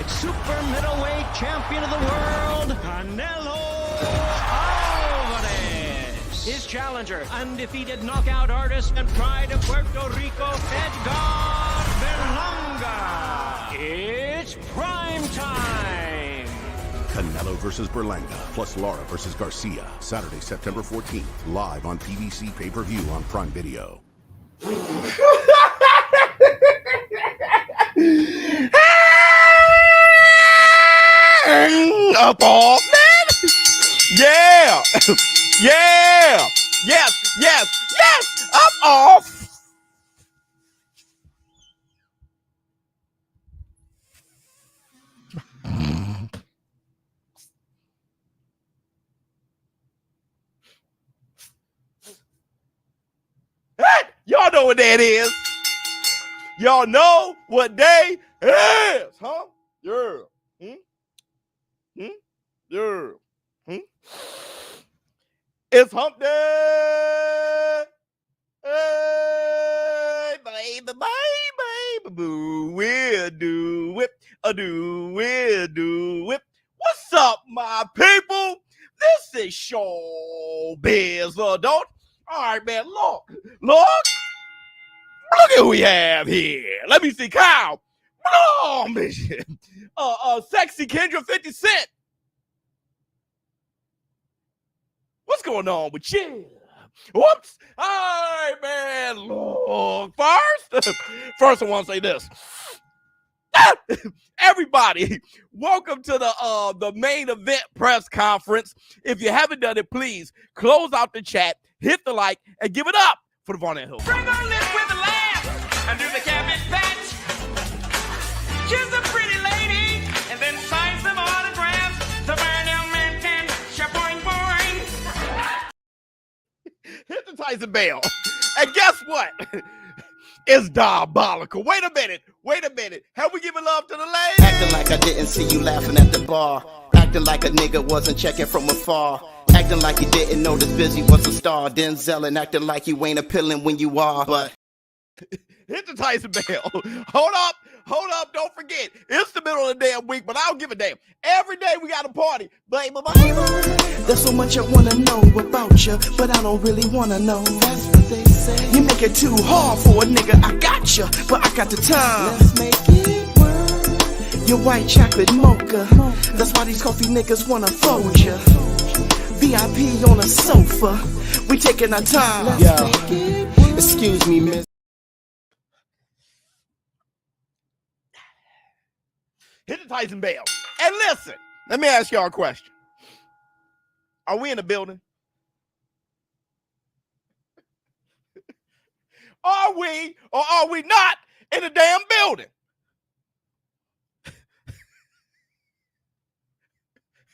tonight's super middleweight champion of the world, Canelo Alvarez. His challenger, undefeated knockout artist and pride of Puerto Rico, Edgar Berlanga. It's prime time. Canelo versus Berlanga, plus Lara versus Garcia. Saturday, September 14th, live on PBC pay-per-view on Prime Video. Up off, man. Yeah. Yeah. Yes, yes, yes. Up off. Y'all know what that is. Y'all know what day is, huh? Yeah. Yeah. It's hump day. Hey, baby, baby, boo. We'll do it. We'll do it. What's up, my people? This is Showbizz Adult. All right, man, look at who we have here. Let me see, Kyle. Sexy Kendra 50 Cent. What's going on with you? Whoops. All right, man, look. First I want to say this. Everybody, welcome to the main event press conference. If you haven't done it, please close out the chat, hit the like, and give it up for the Von and Hill. Bring on this with a laugh and do the cabbage patch. She's a pretty lady, and then sign some autographs. The Burnell man can boing boing. Hit the Tyson bell. And guess what? It's diabolical. Wait a minute. Have we given love to the ladies? Acting like I didn't see you laughing at the bar. Acting like a nigga wasn't checking from afar. Acting like you didn't know this Busy was a star. Denzel and acting like you ain't appealing when you are. But hit the Tyson bell. Hold up. Don't forget. It's the middle of the damn week, but I don't give a damn. Every day we got a party. Baby. there's so much I wanna know about you, but I don't really wanna know. That's what they say. You make it too hard for a nigga. I got you, but I got the time. Let's make it work. Your white chocolate mocha. That's why these coffee niggas wanna fold you. VIP on a sofa. We taking our time. Yo, excuse me, miss. Hit the Tyson bell. And listen, let me ask y'all a question. Are we in the building? Are we or are we not in the damn building?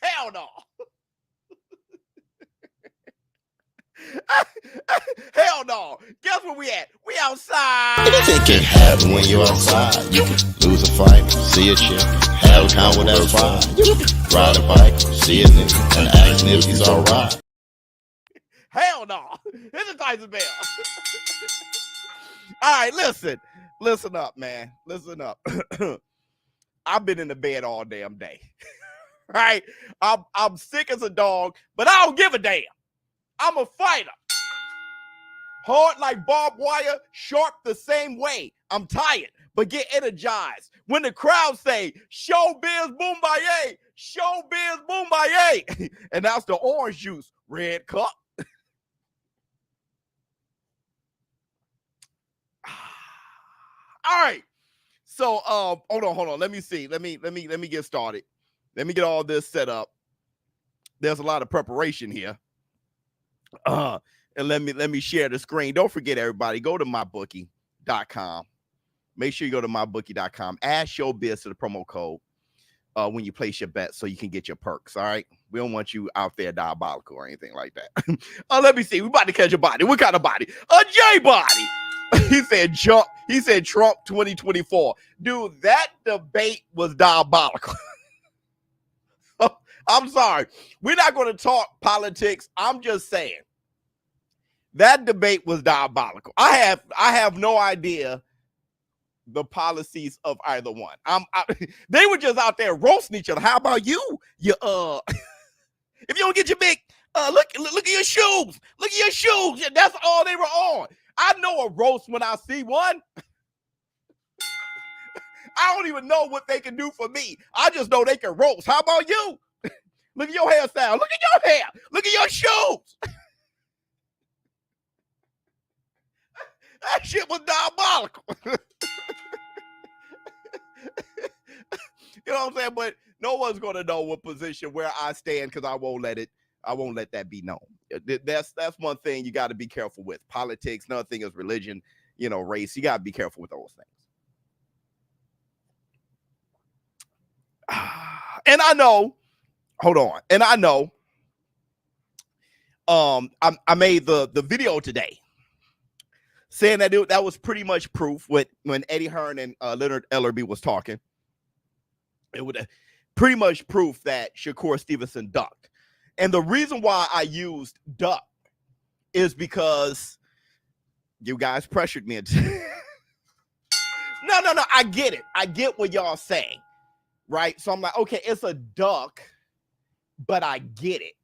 Hell no. Hell no. Guess where we at? We outside. It can happen when you're outside. You can lose a fight, see a chick, have a con with that vibe. You can ride a bike, see a nigga, and ask him if he's alright. Hell no. Hit the Tyson bell. All right, listen up, man. Listen up. I've been in the bed all damn day. Right? I'm sick as a dog, but I don't give a damn. I'm a fighter. Hard like barbed wire, sharp the same way. I'm tired, but get energized. When the crowd say, Showbizz Boombaye, Showbizz Boombaye. And that's the orange juice, red cup. All right. So hold on. Let me see. Let me get started. Let me get all this set up. There's a lot of preparation here. And let me share the screen. Don't forget, everybody, go to mybookie.com. Make sure you go to mybookie.com. Add Showbizz to the promo code when you place your bet so you can get your perks. All right. We don't want you out there diabolical or anything like that. Let me see. We about to catch a body. What kind of body? A J body. He said jump. He said Trump 2024. Dude, that debate was diabolical. I'm sorry. We're not going to talk politics. I'm just saying that debate was diabolical. I have no idea the policies of either one. They were just out there roasting each other. How about you? If you don't get your big, look at your shoes. Look at your shoes. Yeah, that's all they were on. I know a roast when I see one. I don't even know what they can do for me. I just know they can roast. How about you? Look at your hairstyle. Look at your hair. Look at your shoes. That shit was diabolical. You know what I'm saying? But no one's gonna know what position where I stand because I won't let that be known. That's one thing you got to be careful with. Politics. Another thing is religion. Race. You got to be careful with those things. And I know. Hold on. And I know. I made the video today saying that that was pretty much proof when Eddie Hearn and Leonard Ellerby was talking. It would pretty much proof that Shakur Stevenson ducked. And the reason why I used duck is because you guys pressured me. No. I get it. I get what y'all saying. Right? So I'm like, okay, it's a duck, but I get it.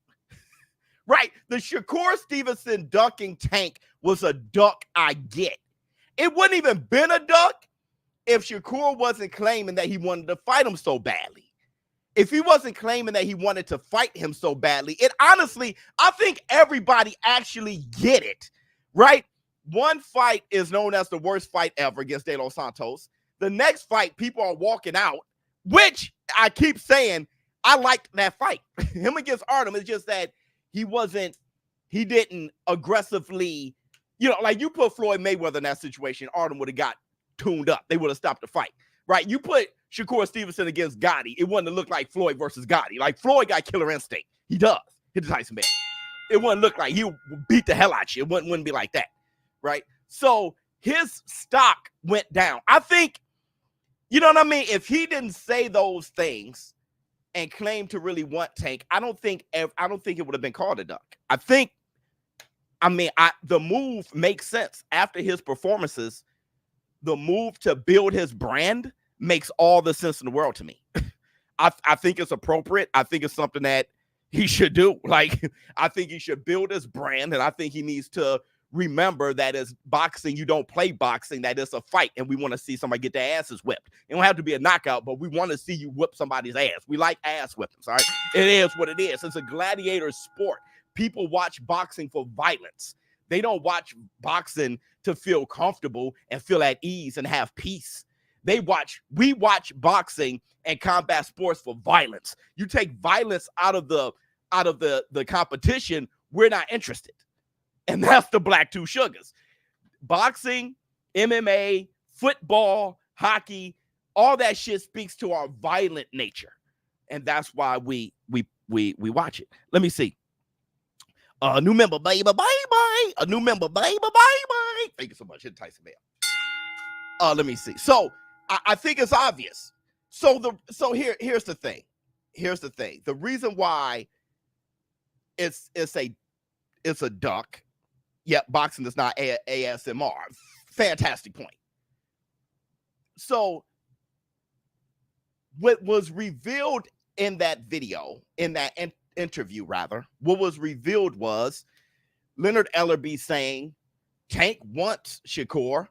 Right? The Shakur Stevenson ducking Tank was a duck I get. It wouldn't even been a duck if Shakur wasn't claiming that he wanted to fight him so badly. If he wasn't claiming that he wanted to fight him so badly, honestly, I think everybody actually get it, right? One fight is known as the worst fight ever against De Los Santos. The next fight, people are walking out, which I keep saying, I liked that fight. Him against Artem, it's just that he didn't aggressively, like you put Floyd Mayweather in that situation, Artem would have got tuned up. They would have stopped the fight, right? You put Shakur Stevenson against Gotti, it wouldn't look like Floyd versus Gotti. Like Floyd got killer instinct. He does. Hit the Tyson man. It wouldn't look like he would beat the hell out of you. It wouldn't be like that, right? So his stock went down. I think, you know what I mean? If he didn't say those things and claim to really want Tank, I don't think it would have been called a duck. The move makes sense after his performances. The move to build his brand makes all the sense in the world to me. I think it's appropriate. I think it's something that he should do. Like, I think he should build his brand, and I think he needs to remember that as boxing, you don't play boxing, that it's a fight, and we want to see somebody get their asses whipped. It don't have to be a knockout, but we want to see you whip somebody's ass. We like ass whippings, all right? It is what it is. It's a gladiator sport. People watch boxing for violence. They don't watch boxing to feel comfortable and feel at ease and have peace. We watch boxing and combat sports for violence. You take violence out of the competition, we're not interested. And that's the black two sugars. Boxing, MMA, football, hockey, all that shit speaks to our violent nature. And that's why we watch it. Let me see. A new member, baby, bye. A new member, baby, bye. Thank you so much. Hit Tyson Bell. Let me see. So I think it's obvious. Here's the thing. The reason why it's a duck. Yep, boxing is not ASMR. Fantastic point. So what was revealed in that video, in that interview rather, what was revealed was Leonard Ellerby saying Tank wants Shakur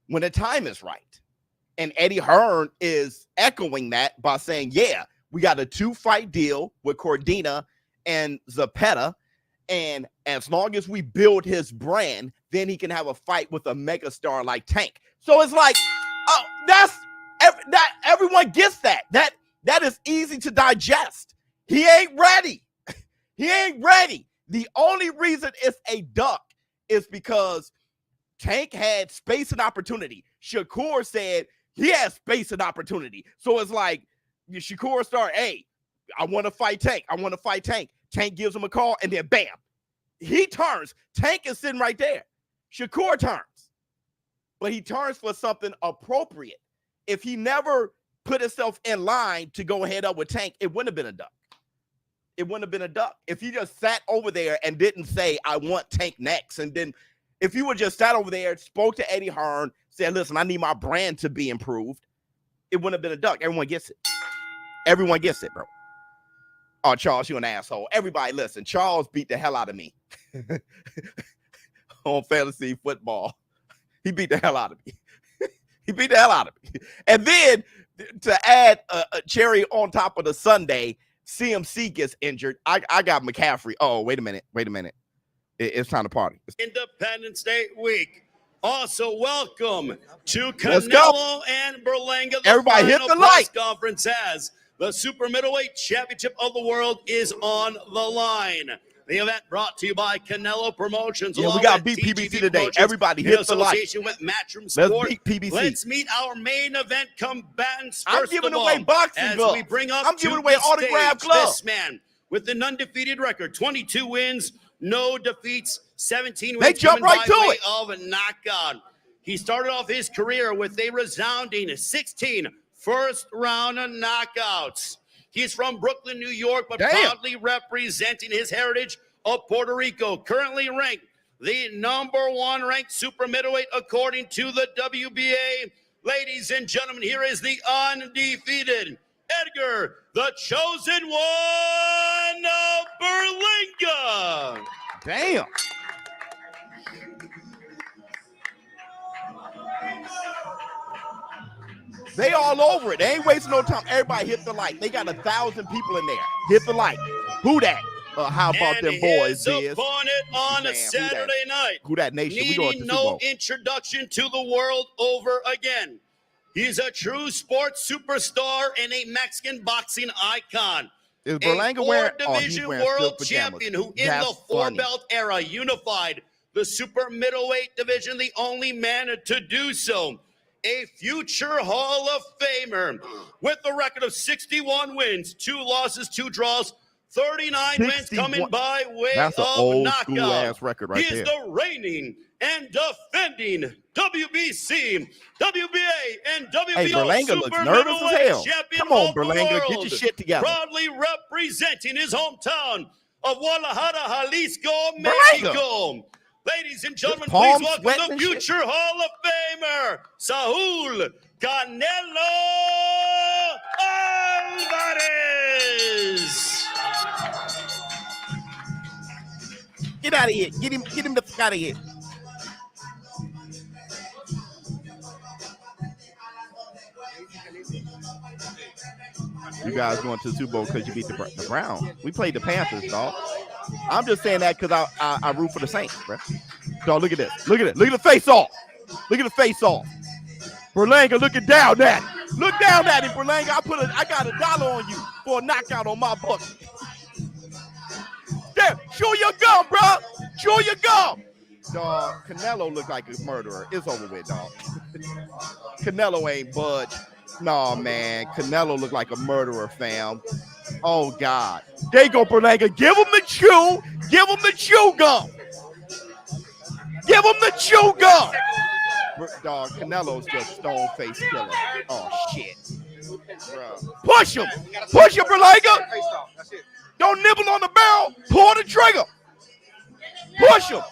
when the time is right. And Eddie Hearn is echoing that by saying, yeah, we got a 2-fight deal with Cordina and Zapata. And as long as we build his brand, then he can have a fight with a megastar like Tank. So it's like, oh, that everyone gets that. That is easy to digest. He ain't ready. He ain't ready. The only reason it's a duck is because Tank had space and opportunity. Shakur said he has space and opportunity. So it's like Shakur started, hey, I want to fight Tank. Tank gives him a call, and then bam, he turns. Tank is sitting right there. Shakur turns, but he turns for something appropriate. If he never put himself in line to go head up with Tank, it wouldn't have been a duck. It wouldn't have been a duck. If he just sat over there and didn't say, I want Tank next, and then If you would just sat over there, spoke to Eddie Hearn, said, listen, I need my brand to be improved, it wouldn't have been a duck. Everyone gets it. Everyone gets it, bro. Oh, Charles, you an asshole. Everybody listen. Charles beat the hell out of me on fantasy football. He beat the hell out of me. He beat the hell out of me. And then to add a cherry on top of the Sunday, CMC gets injured. I got McCaffrey. Oh, wait a minute. It's time to party. Independence Day week. Also, welcome to Let's go. Canelo and Berlanga. Everybody hit the press like. Conference as the Super Middleweight Championship of the World is on the line. The event brought to you by Canelo Promotions. Yeah, we got to beat PBC today. Everybody hit the like. With Matchroom Sport. Let's beat PBC. Let's meet our main event combatants. I'm giving away boxing gloves. We bring up I'm giving away autographed gloves. This man with an undefeated record, 22 wins, no defeats, 17 wins. They jump right to it. Of a knockout. He started off his career with a resounding 16 first-round knockouts. He's from Brooklyn, New York, but proudly representing his heritage of Puerto Rico. Currently ranked the #1 ranked super middleweight according to the WBA. Ladies and gentlemen, here is the undefeated Edgar, the chosen one of Berlanga. Damn. They all over it. They ain't wasting no time. Everybody hit the like. They got 1,000 people in there. Hit the like. Who that? How about them boys? His opponent on a Saturday night. Who that nation? We going to Needing the Super Bowl. no introduction to the world over again. He's a true sports superstar and a Mexican boxing icon. Is Berlanga wearing? Division world champion who in the four-belt era unified the super middleweight division, the only man to do so. A future Hall of Famer with a record of 61 wins, 2 losses, 2 draws, 39 wins coming by way That's of an old knockout. school ass record right He is the reigning and defending WBC, WBA, and WBO Hey, Berlanga Super looks nervous as hell. Champion Come on, of the Berlanga, get world. your shit together. Proudly representing his hometown of Guadalajara, Jalisco, Mexico. Ladies and gentlemen, please welcome the future Hall of Famer, Saul Canelo Alvarez. Get out of here. Get him the fuck out of here. You guys going to the Super Bowl because you beat the Browns. We played the Panthers, dog. I'm just saying that because I root for the Saints, bro. Dog, look at this. Look at it. Look at the face off. Look at the face off. Berlanga looking down at it. Look down at it, Berlanga. I got $1 on you for a knockout on my book. There, show your gum, bro. Show your gum. Dog, Canelo look like a murderer. It's over with, dog. Canelo ain't budge. Nah, man. Canelo look like a murderer, fam. Oh, God. There you go, Berlanga. Give him the chew. Give him the chew gum. Give him the chew gum. Dog, Canelo's just stone-faced killer. Oh, shit. Bruh. Push him. Push him, Berlanga. Don't nibble on the barrel. Pull the trigger. Push him.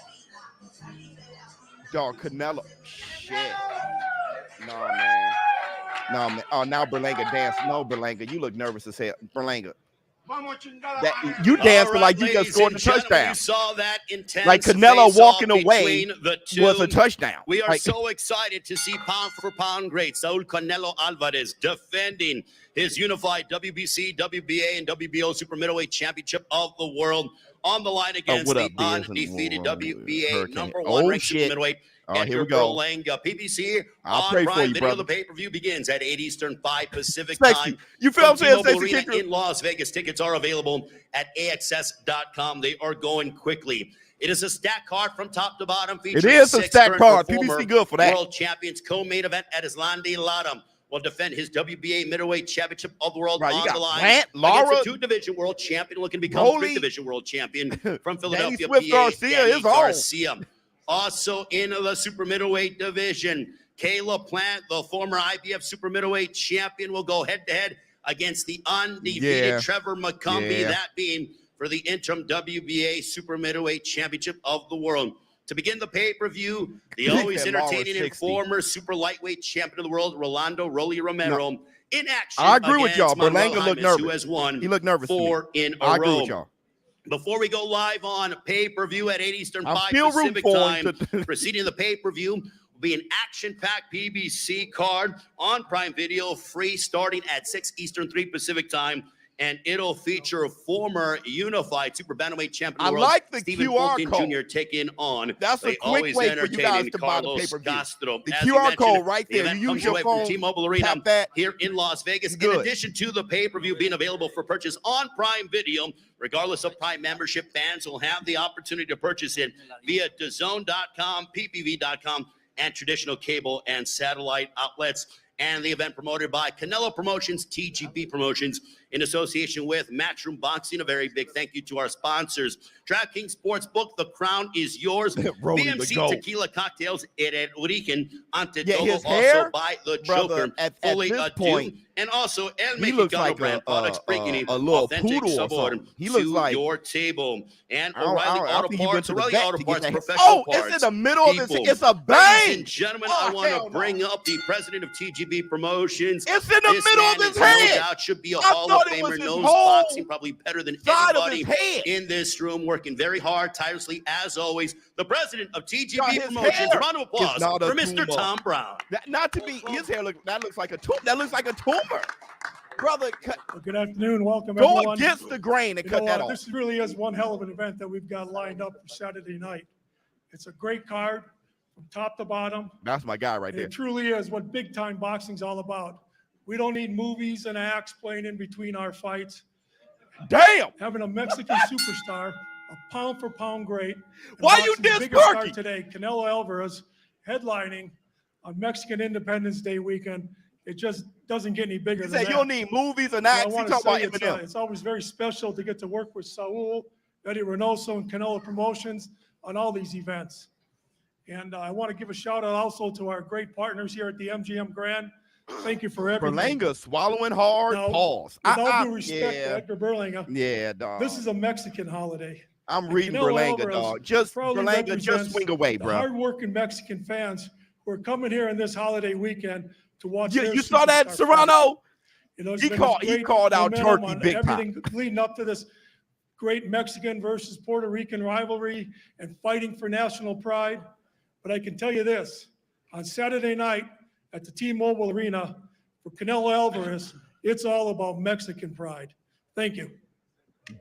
Dog, Canelo. Shit. No, man. No, man. Oh, now Berlanga dance. No, Berlanga, you look nervous as hell. Berlanga. That, you dancing like you just scored a touchdown. You saw that intense like Canelo walking away was a touchdown. We are like, so excited to see pound for pound great Saul Canelo Alvarez defending his unified WBC, WBA, and WBO Super Middleweight Championship of the World on the line against the undefeated WBA #1 ranked super middleweight. Here we go. Berlanga, PBC I'll pray for you, video. brother. The pay-per-view begins at 8 Eastern, 5 Pacific time. You feel what I'm saying? Arena in Las Vegas. Tickets are available at AXS.com. They are going quickly. It is a stack card from top to bottom. It is a stack card. PBC good for that. World champions co-main event at Islandi Latam will defend his WBA middleweight championship of the world on the line. Plant, Lara, against a 2-division world champion looking to become 3-division world champion from Philadelphia, Swift PA. Garcia is Garcia. Also in the super middleweight division, Kayla Plant, the former IBF super middleweight champion, will go head-to-head against the undefeated Trevor McCumbee, that being for the interim WBA super middleweight championship of the world. To begin the pay-per-view, the He always said Laura entertaining and 60. former super lightweight champion of the world, Rolando Rolly Romero, in action. I agree with y'all. against Manuel Berlanga looked Jaimes, nervous. who has won He looked nervous to me. 4 in a I agree row. with y'all. Before we go live on pay-per-view at 8 Eastern, I'm 5 still rooting Pacific for him time, preceding the pay-per-view will be an action-packed PBC card on Prime Video, free starting at 6 Eastern, 3 Pacific time. And it'll feature a former unified super bantamweight champion of the world, like the Stephen QR Fulton code. Jr. taking on That's a the quick always way for you guys entertaining to buy the Carlos pay-per-view. Castro. The As you QR mentioned, code right the there. event You comes use your away from phone, T-Mobile Arena tap that. here in Las Vegas. It's In good. addition to the pay-per-view being available for purchase on Prime Video, regardless of Prime membership, fans will have the opportunity to purchase it via DAZN.com, PPV.com, and traditional cable and satellite outlets. And the event promoted by Canelo Promotions, TGB Promotions, in association with Matchroom Boxing. A very big thank you to our sponsors. DraftKings Sportsbook, the crown is yours. Rolly the BMC GOAT. Tequila Cocktails, it Origen, ante Yeah, todo, his also hair, by the brother, Joker, at fully this adieu. point, And also El he looks Mexicano like brand products bringing a little authentic poodle or sabor something. He to looks like your table. And I don't O'Reilly Auto think he went Parts, to the O'Reilly vet Auto to get Parts, that. professional Oh, parts. it's in the middle of his. People. It's a Ladies bang. and gentlemen, Oh, I want hell to no. bring up the president of TGB Promotions. It's in the This middle man of his is no head. doubt should be a I Hall of thought it was Famer, his knows whole boxing probably better than side of anybody his head. in this room, working very hard, tirelessly, as always. The president of God, TGB his Promotions. hair Round of is applause not a for Mr. tumor. Tom Brown. Not to be his hair. That looks like a tumor. That looks like a tumor, brother. Well, good afternoon. Welcome, Go everyone. against the grain and You cut know, that off. this really is one hell of an event that we've got lined up for Saturday night. It's a great card from top to bottom. That's my guy right And there. it truly is what big time boxing's all about. We don't need movies and acts playing in between our fights. Damn. Having a Mexican superstar, a pound for pound great. and Why you boxing's diss biggest star Perky? today, Canelo Alvarez, headlining on Mexican Independence Day weekend. It just doesn't get any bigger He than said that. you don't need movies and Well, I acts. He want talking to about say Eminem. it's always very special to get to work with Saul, Eddie Reynoso, and Canelo Promotions on all these events. And I want to give a shout out also to our great partners here at the MGM Grand. Thank you for everything. Berlanga swallowing hard. Now, Pause. With all due respect yeah, to Edgar Berlanga, yeah, dog. this is a Mexican holiday. I'm and reading Canelo Berlanga, Alvarez dog. Just proudly Berlanga, just represents swing away, the bro. hardworking Mexican fans who are coming here on this holiday weekend to watch. You, their you saw that, superstar fight. Serrano? You know, it's He been called- this he great called out momentum Turkey on big time. everything leading up to this great Mexican versus Puerto Rican rivalry and fighting for national pride. But I can tell you this, on Saturday night at the T-Mobile Arena for Canelo Alvarez, it's all about Mexican pride. Thank you.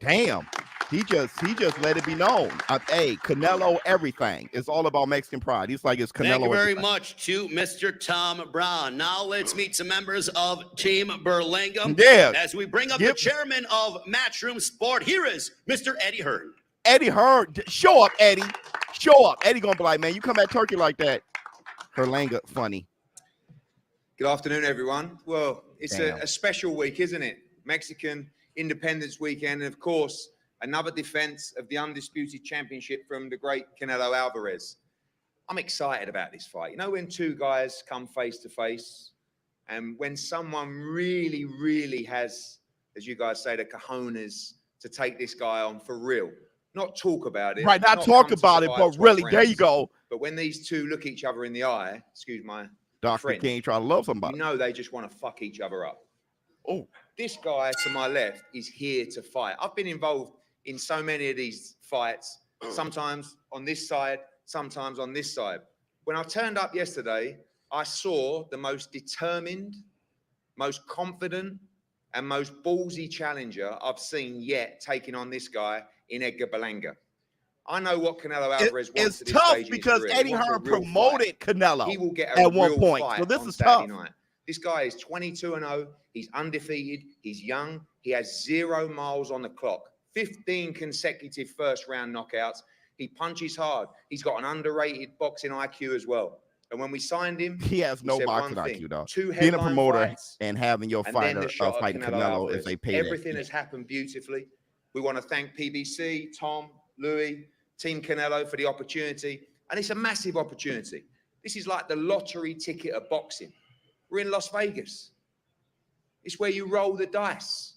Damn. He just let it be known. Hey, Canelo, everything. It's all about Mexican pride. He's like, it's Canelo. Thank you very everything. much to Mr. Tom Brown. Now let's meet some members of Team Berlanga. Yeah. As we bring up the chairman of Matchroom Sport, here is Mr. Eddie Hearn. Eddie Hearn, show up, Eddie. Show up. Eddie gonna be like, man, you come at Turkey like that. Berlanga, funny. Good afternoon, everyone. Well, it's Damn. a special week, isn't it? Mexican Independence Weekend, and of course, another defense of the undisputed championship from the great Canelo Alvarez. I'm excited about this fight. You know, when two guys come face to face, and when someone really, really has, as you guys say, the cojones to take this guy on for real, not talk about it, Right, not talk come to about it, survive but 12 really, there you rounds. go. But when these two look each other in the eye, excuse my Dr. French, King trying to love somebody. you know they just want to fuck each other up. Oh, This guy to my left is here to fight. I've been involved in so many of these fights, sometimes on this side, sometimes on this side. When I turned up yesterday, I saw the most determined, most confident, and most ballsy challenger I've seen yet taking on this guy in Edgar Berlanga. I know what Canelo Alvarez wants. it's at this tough stage in his because career. He Eddie wants a Hearn real promoted fight. Canelo He will get a at one real point. fight So this on is Saturday tough. night. This guy is 22-0. He's undefeated. He's young. He has 0 miles on the clock. 15 consecutive first-round knockouts. He punches hard. He's got an underrated boxing IQ as well. And when we signed him, He has no said boxing one thing, IQ, dog. 2 Being a headline promoter fights, and having your and then fighter the shot at fighting Canelo Alvarez. is a payday. Everything has happened beautifully. We want to thank PBC, Tom, Louis, Team Canelo for the opportunity. And it's a massive opportunity. This is like the lottery ticket of boxing. We're in Las Vegas. It's where you roll the dice.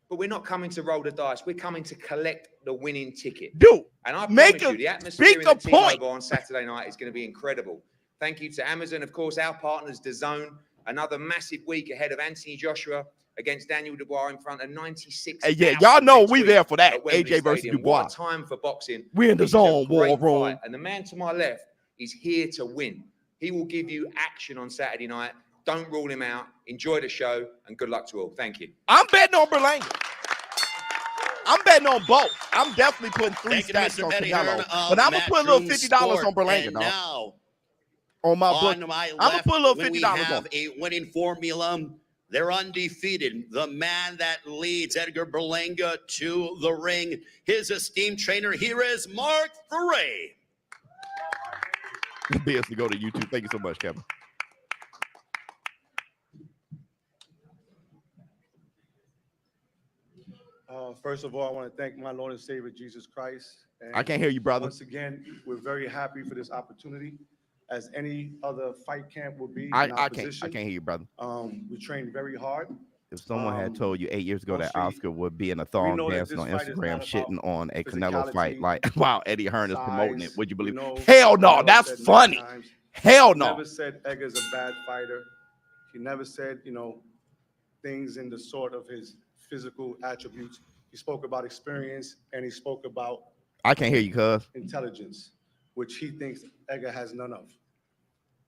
but we're not coming to roll the dice. We're coming to collect the winning ticket. Dude, And I make promise you, the atmosphere in the T-Mobile on Saturday night is going to be incredible. Thank you to Amazon, of course, our partners, DAZN. Another massive week ahead of Anthony Joshua against Daniel Dubois in front of 96. Yeah, y'all know we there for that. AJ versus Dubois. What a time for boxing. We're in the zone, war room. Fight. And the man to my left is here to win. He will give you action on Saturday night. Don't rule him out. Enjoy the show, and good luck to all. Thank you. I'm betting on Berlanga. I'm betting on both. I'm definitely putting 3 stacks on Canelo. But I'm going to put a little $50 on Berlanga, dog. Now, on my book. on my left, I'm going to put a little $50 we have on a winning formula. They're undefeated. The man that leads Edgar Berlanga to the ring, his esteemed trainer, here is Mark Ferre. BS to go to YouTube. Thank you so much, Kevin. First of all, I want to thank my Lord and Savior, Jesus Christ. And I can't hear you, brother. Once again, we're very happy for this opportunity, as any other fight camp will be. I can't hear you, brother. We trained very hard. If someone had told you 8 years ago that Oscar would be in a thong dancing on Instagram, shitting on a Canelo fight, like, wow, Eddie Hearn is promoting it, would you believe? Hell no, that's funny. Hell no. He never said Edgar's a bad fighter. He never said, things in the sort of his physical attributes. He spoke about experience, and he spoke about I can't hear you, cuz. intelligence, which he thinks Edgar has none of.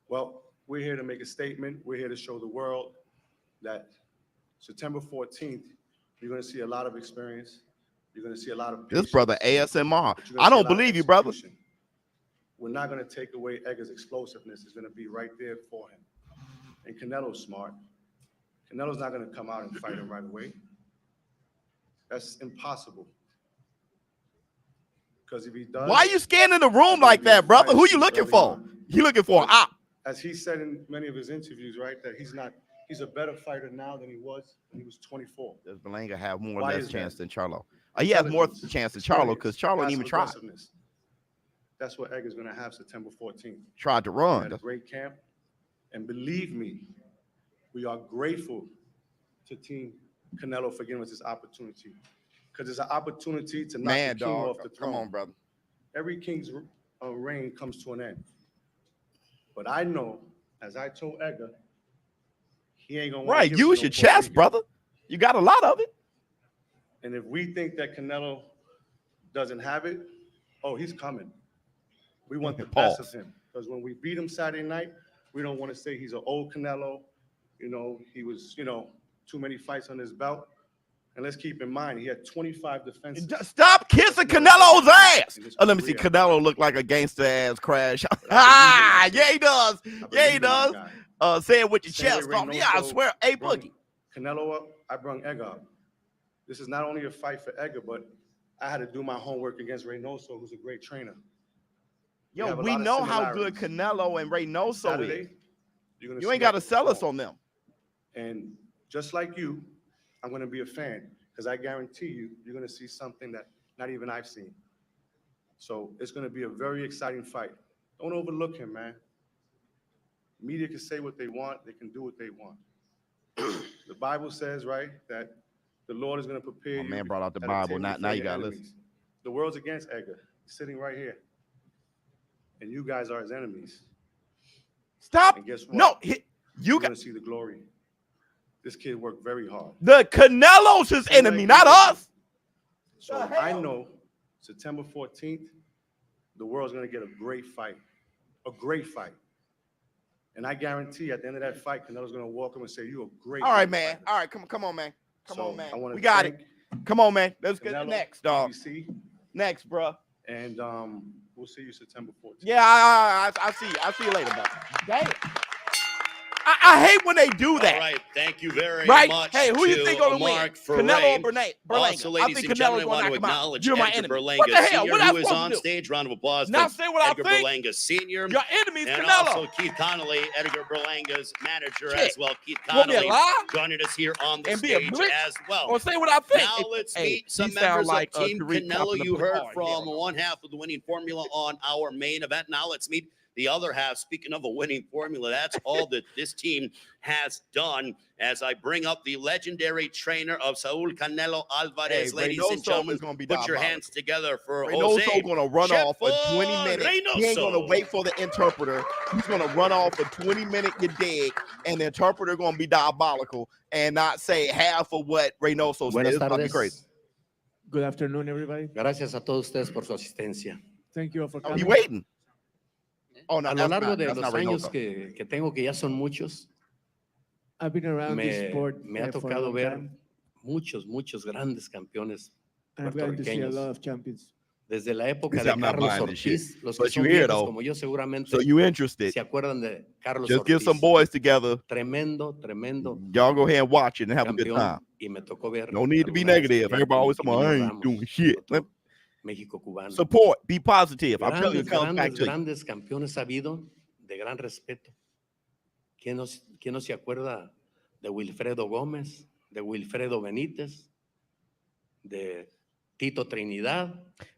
Well, we're here to make a statement. We're here to show the world that September 14th, you're going to see a lot of experience. You're going to see a lot of patience. This brother ASMR. I don't believe you, brother. We're not going to take away Edgar's explosiveness. It's going to be right there for him. And Canelo's smart. Canelo's not going to come out and fight him right away. That's impossible. Because if he does, why are you scanning the room like that, brother? Who you looking for? You looking for an op? As he said in many of his interviews, right, that he's a better fighter now than he was when he was 24. Does Berlanga have more or less chance than Charlo? He has more chance than Charlo because Charlo didn't even try. That's what Edgar's going to have September 14th. Tried to run. At a great camp. And believe me, we are grateful to Team Canelo for giving us this opportunity. Because it's an opportunity to knock the king off the throne. Come on, brother. Every king's reign comes to an end. But I know, as I told Edgar, he ain't going to right. Use your chest, brother. You got a lot of it. And if we think that Canelo doesn't have it, oh, he's coming. We want the best of him. Because when we beat him Saturday night, we don't want to say he's an old Canelo. He was, too many fights on his belt. And let's keep in mind, he had 25 defenses. Stop kissing Canelo's ass. Let me see. Canelo look like a gangster ass crash. Yeah, he does. Yeah, he does. Say it with your chest. Yeah, I swear. Hey, Boogie. Canelo up, I brung Edgar up. This is not only a fight for Edgar, but I had to do my homework against Reynoso, who's a great trainer. Yo, we know how good Canelo and Reynoso is. You ain't got to sell us on them. And just like you, I'm going to be a fan because I guarantee you're going to see something that not even I've seen. So it's going to be a very exciting fight. Don't overlook him, man. Media can say what they want. They can do what they want. The Bible says, right, that the Lord is going to prepare you. Man brought out the Bible. Now you got to listen. The world's against Edgar. He's sitting right here. And you guys are his enemies. Stop. And guess what? No, you're going to see the glory. This kid worked very hard. The Canelo's his enemy, not us. So I know September 14th, the world's going to get a great fight. A great fight. And I guarantee at the end of that fight, Canelo's going to walk him and say, you're a great All right, man. Fighter. All right, come on, man. Come on, man. We got it. Come on, man. Let's get next, dog. PBC. Next, bro. And we'll see you September 14th. Yeah, I see you. I'll see you later, bro. Damn. I hate when they do that. All right, thank you very much. Hey, who you think gonna win? Canelo or Berlanga? Also, ladies and gentlemen, I want to acknowledge Edgar Berlanga What the hell? Sr., What who is on stage. Round of applause. Now say what Edgar I think. Berlanga Sr. Your enemy's and Canelo. also Keith Connolly, Edgar Berlanga's manager Shit. as well. Keith Want me to Connolly lie? joining us here on the And be a stage blitz? as well. Or say what I think. Now let's meet some he sound members like, of Team Tariq Canelo. Coppin You of heard Picard. from one half of the winning formula on our main event. Now let's meet the other half. Speaking of a winning formula, that's all that this team has done. As I bring up the legendary trainer of Saul Canelo Alvarez, ladies and gentlemen, put your hands together for Jose. Reynoso going to run off a 20 minute. Reynoso. He ain't going to wait for the interpreter. He's going to run off a 20-minute you dig, and the interpreter going to be diabolical and not say half of what Reynoso said. It's going to be crazy. Good afternoon, everybody. Gracias a todos ustedes por su asistencia. Thank you all for Oh, coming. you waiting? Oh, no, A lo largo de los años que tengo, que ya son muchos, I've been around this sport me ha for a tocado long ver time, muchos grandes campeones and I've gotten to see a puertorriqueños. lot of champions. Desde la época He said, de "I'm not Carlos buying this shit." Ortiz, los But que son you here, viejos though. como yo seguramente So you interested? se acuerdan de Carlos Just Ortiz. get some boys together. Tremendo. Y'all go ahead and watch it and have a good campeón, time. y me tocó ver No need to be alguna vez negative. pelear Everybody con always talking about, I Emilio ain't Ramos, doing shit. otro México cubano. Support. Be positive. I'm telling you, Grandes, it comes back to you. grandes campeones ha habido de gran respeto. ¿Quién no se acuerda de Wilfredo Gómez, de Wilfredo Benítez, de Tito Trinidad,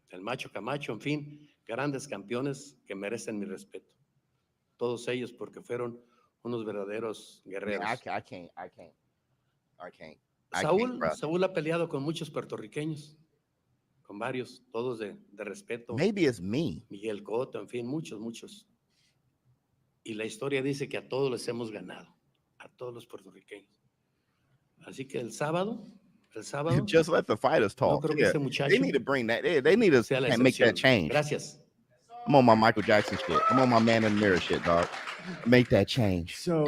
el Macho Camacho, en fin, grandes campeones que merecen mi respeto. Todos ellos porque fueron unos verdaderos guerreros. I can't. Saúl ha peleado con muchos puertorriqueños, con varios, todos de respeto. Maybe it's me. Miguel Cotto, en fin, muchos. Y la historia dice que a todos les hemos ganado, a todos los puertorriqueños. Así que el sábado, Just let the fighters no talk. creo que Yeah. ese muchacho They need to bring that. They need to sea la make that excepción. change. Gracias. I'm on my Michael Jackson shit. I'm on my man in the mirror shit, dog. Make that change. So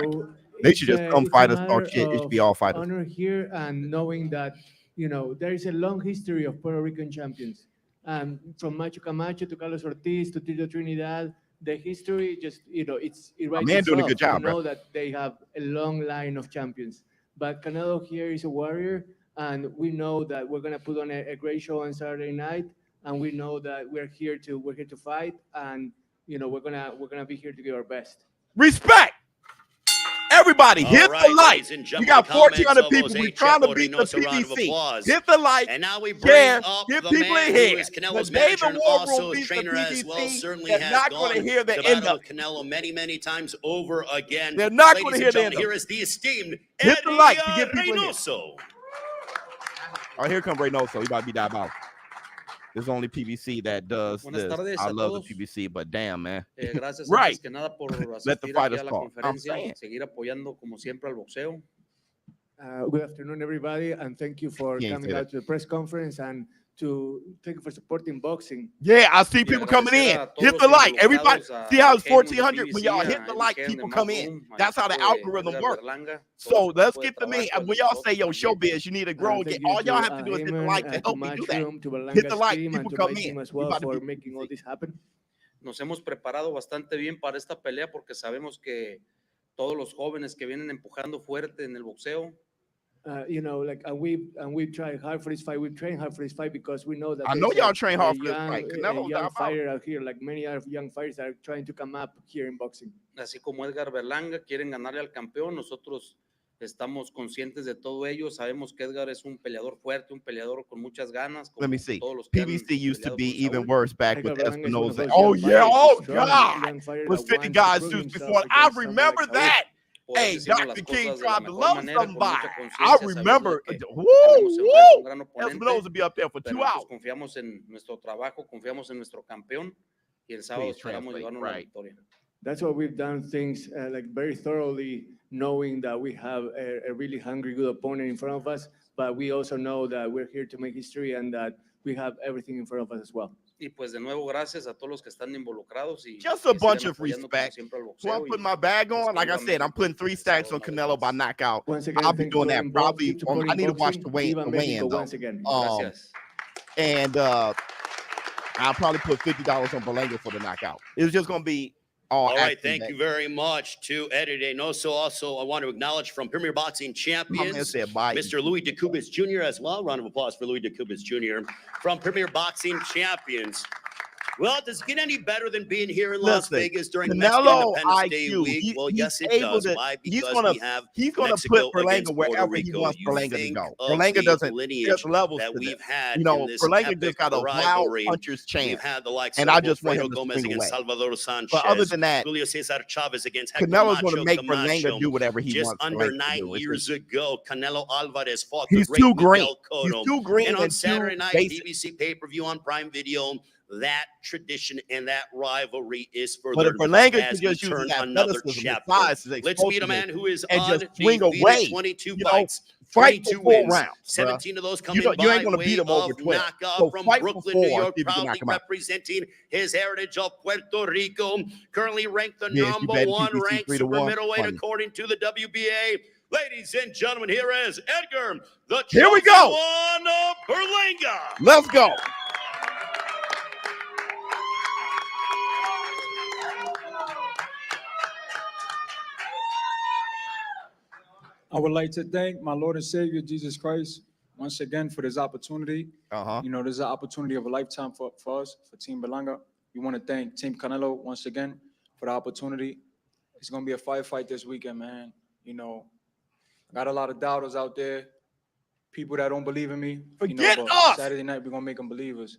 They should just come it's a fight us, talk matter shit. It should be of all fighters. honor here and knowing that, you know, there is a long history of Puerto Rican champions. From Macho Camacho to Carlos Ortiz to Tito Trinidad, the history just, you know, it writes man doing a itself. good job, You know bro. that they have a long line of champions. But Canelo here is a warrior, and we know that we're gonna put on a great show on Saturday night, and we know that we're here to fight, and you know we're gonna be here to give our best. Respect. Everybody, All hit right, the like. ladies and We gentlemen, got comments 1,400 of people. Jose We're trying to Chapo beat the Reynoso. Round of PBC. applause. Hit the like. And now we bring share, up give the people man in who here. is The Canelo's David manager and War Room also beats the trainer as well. PBC. Certainly They're has not gone gonna hear the to end battle of with Canelo many times over again. They're not Ladies gonna and hear the gentlemen, end of here is the esteemed Hit the like to get Eddie people in here. Reynoso. All right, here comes Reynoso. He about to be diabolical. There's only PBC that does Buenas this. tardes I a love todos. the PBC, but damn, man. Gracias Right. antes que nada por Let the asistir aquí fighters a la talk. I'm conferencia, saying. seguir apoyando como siempre al boxeo. Good afternoon, everybody, and thank you for He ain't coming say out to the press conference and thank you for supporting boxing. Yeah, I see people coming in. Hit the like. Everybody, see how it's 1,400? When y'all hit the like, people come in. That's how the algorithm works. So let's get them in. When y'all say, yo, Showbiz, you need to grow. Thank All you y'all to, have to do is hit the Heyman, like to to help me do Matchroom, that. to Berlanga's Hit the like, team, people and to come my in. team as We well about to for beat making all this happen. Nos hemos preparado bastante bien para esta pelea porque sabemos que todos los jóvenes que vienen empujando fuerte en el boxeo. You know, like, and we try hard for this fight. We train hard for this fight because we know that I know there's y'all train hard for this young, fight. a Canelo's young out. fighter out here, like many other young fighters that are trying to come up here in boxing. Así como Edgar Berlanga quieren ganarle al campeón, nosotros estamos conscientes de todo ello. Sabemos que Edgar es un peleador fuerte, un peleador con muchas ganas. Let me see. Todos los que han PBC used to peleado be con even Saúl. worse back with Edgar Berlanga is one of Espinoza. those Oh, young yeah. fighters, Oh, strong God. young fighter Was that 50 wants to guys prove suits himself before. I against someone remember like Saúl. that. Por Hey, eso hicimos Dr. las King cosas de la tried to mejor love manera, con somebody. mucha I conciencia, sabiendo remember. de que Woo, tenemos enfrente un woo. gran oponente, Espinoza be up there for 2 pero pues hours. confiamos en nuestro trabajo, confiamos en nuestro campeón y el sábado Please esperamos translate, llevarnos la right. victoria. That's why we've done things like very thoroughly, knowing that we have a really hungry, good opponent in front of us, but we also know that we're here to make history and that we have everything in front of us as well. Y pues de nuevo gracias a todos los que están involucrados y Just a que bunch sigan of apoyando como respect. siempre al So boxeo I'm y putting my bag on. Like I said, I'm putting 3 stacks on Canelo by knockout. Once again, I'll be thank you doing for that involved. probably. Keep supporting I need to watch boxing. the weigh-in Viva Mexico though. once again. Gracias. And I'll probably put $50 on Berlanga for the knockout. It's just gonna be All right, action thank back. you very much to Eddie Reynoso. Also, I want to acknowledge from Premier Boxing My man Champions, said bye. Mr. Louis DeCubas Jr. as well. Round of applause for Louis DeCubas Jr. from Premier Boxing Champions. Well, does it get any better than being here in Las Listen, Vegas during Canelo Mexican Independence Day IQ, week? Well, he's yes, it able does. to- Why? he's Because gonna- we have he's gonna Mexico put Berlanga against Puerto wherever he Rico. wants You Berlanga to think go. of Berlanga the doesn't. lineage There's levels that to we've this. had You know, in this Berlanga epic just got a wild rivalry. puncher's chance. We've had the likes And of I just want Wilfredo him to Gomez swing against away. Salvador Sanchez. But other than that, Julio Cesar Chavez against Hector Canelo's Macho gonna make Camacho. Berlanga do whatever he Just wants under Berlanga to 9 do. It's years just- ago, Canelo Alvarez fought He's the great too green. Miguel He's Cotto. too green And on and Saturday too night, basic. PBC pay-per-view on Prime Video, that tradition and that rivalry is But furthered if Berlanga as can we just use turn his another athleticism, his chapter. size, his Let's meet a man explosiveness, who is and just swing undefeated, away. 22 You know, fights, fight 22 for 4 wins, rounds, bruh. 17 of those You coming don't- by you ain't gonna way beat him over of 12. knockout So from fight for Brooklyn, 4 New and York, see if you can knock proudly him out. representing his heritage of Puerto Rico, currently ranked the Yeah, if you number bet 1 PBC ranked 3 to super 1, middleweight funny. according to the WBA. Ladies and gentlemen, here is Edgar, the Here we chosen go. one of Berlanga. Let's go. I would like to thank my Lord and Savior, Jesus Christ, once again for this opportunity. You know, this is an opportunity of a lifetime for us, for Team Berlanga. We want to thank Team Canelo once again for the opportunity. It's going to be a fight this weekend, man. You know, I got a lot of doubters out there, people that don't believe in me. Forget you know, but us! Saturday night, we're going to make them believers.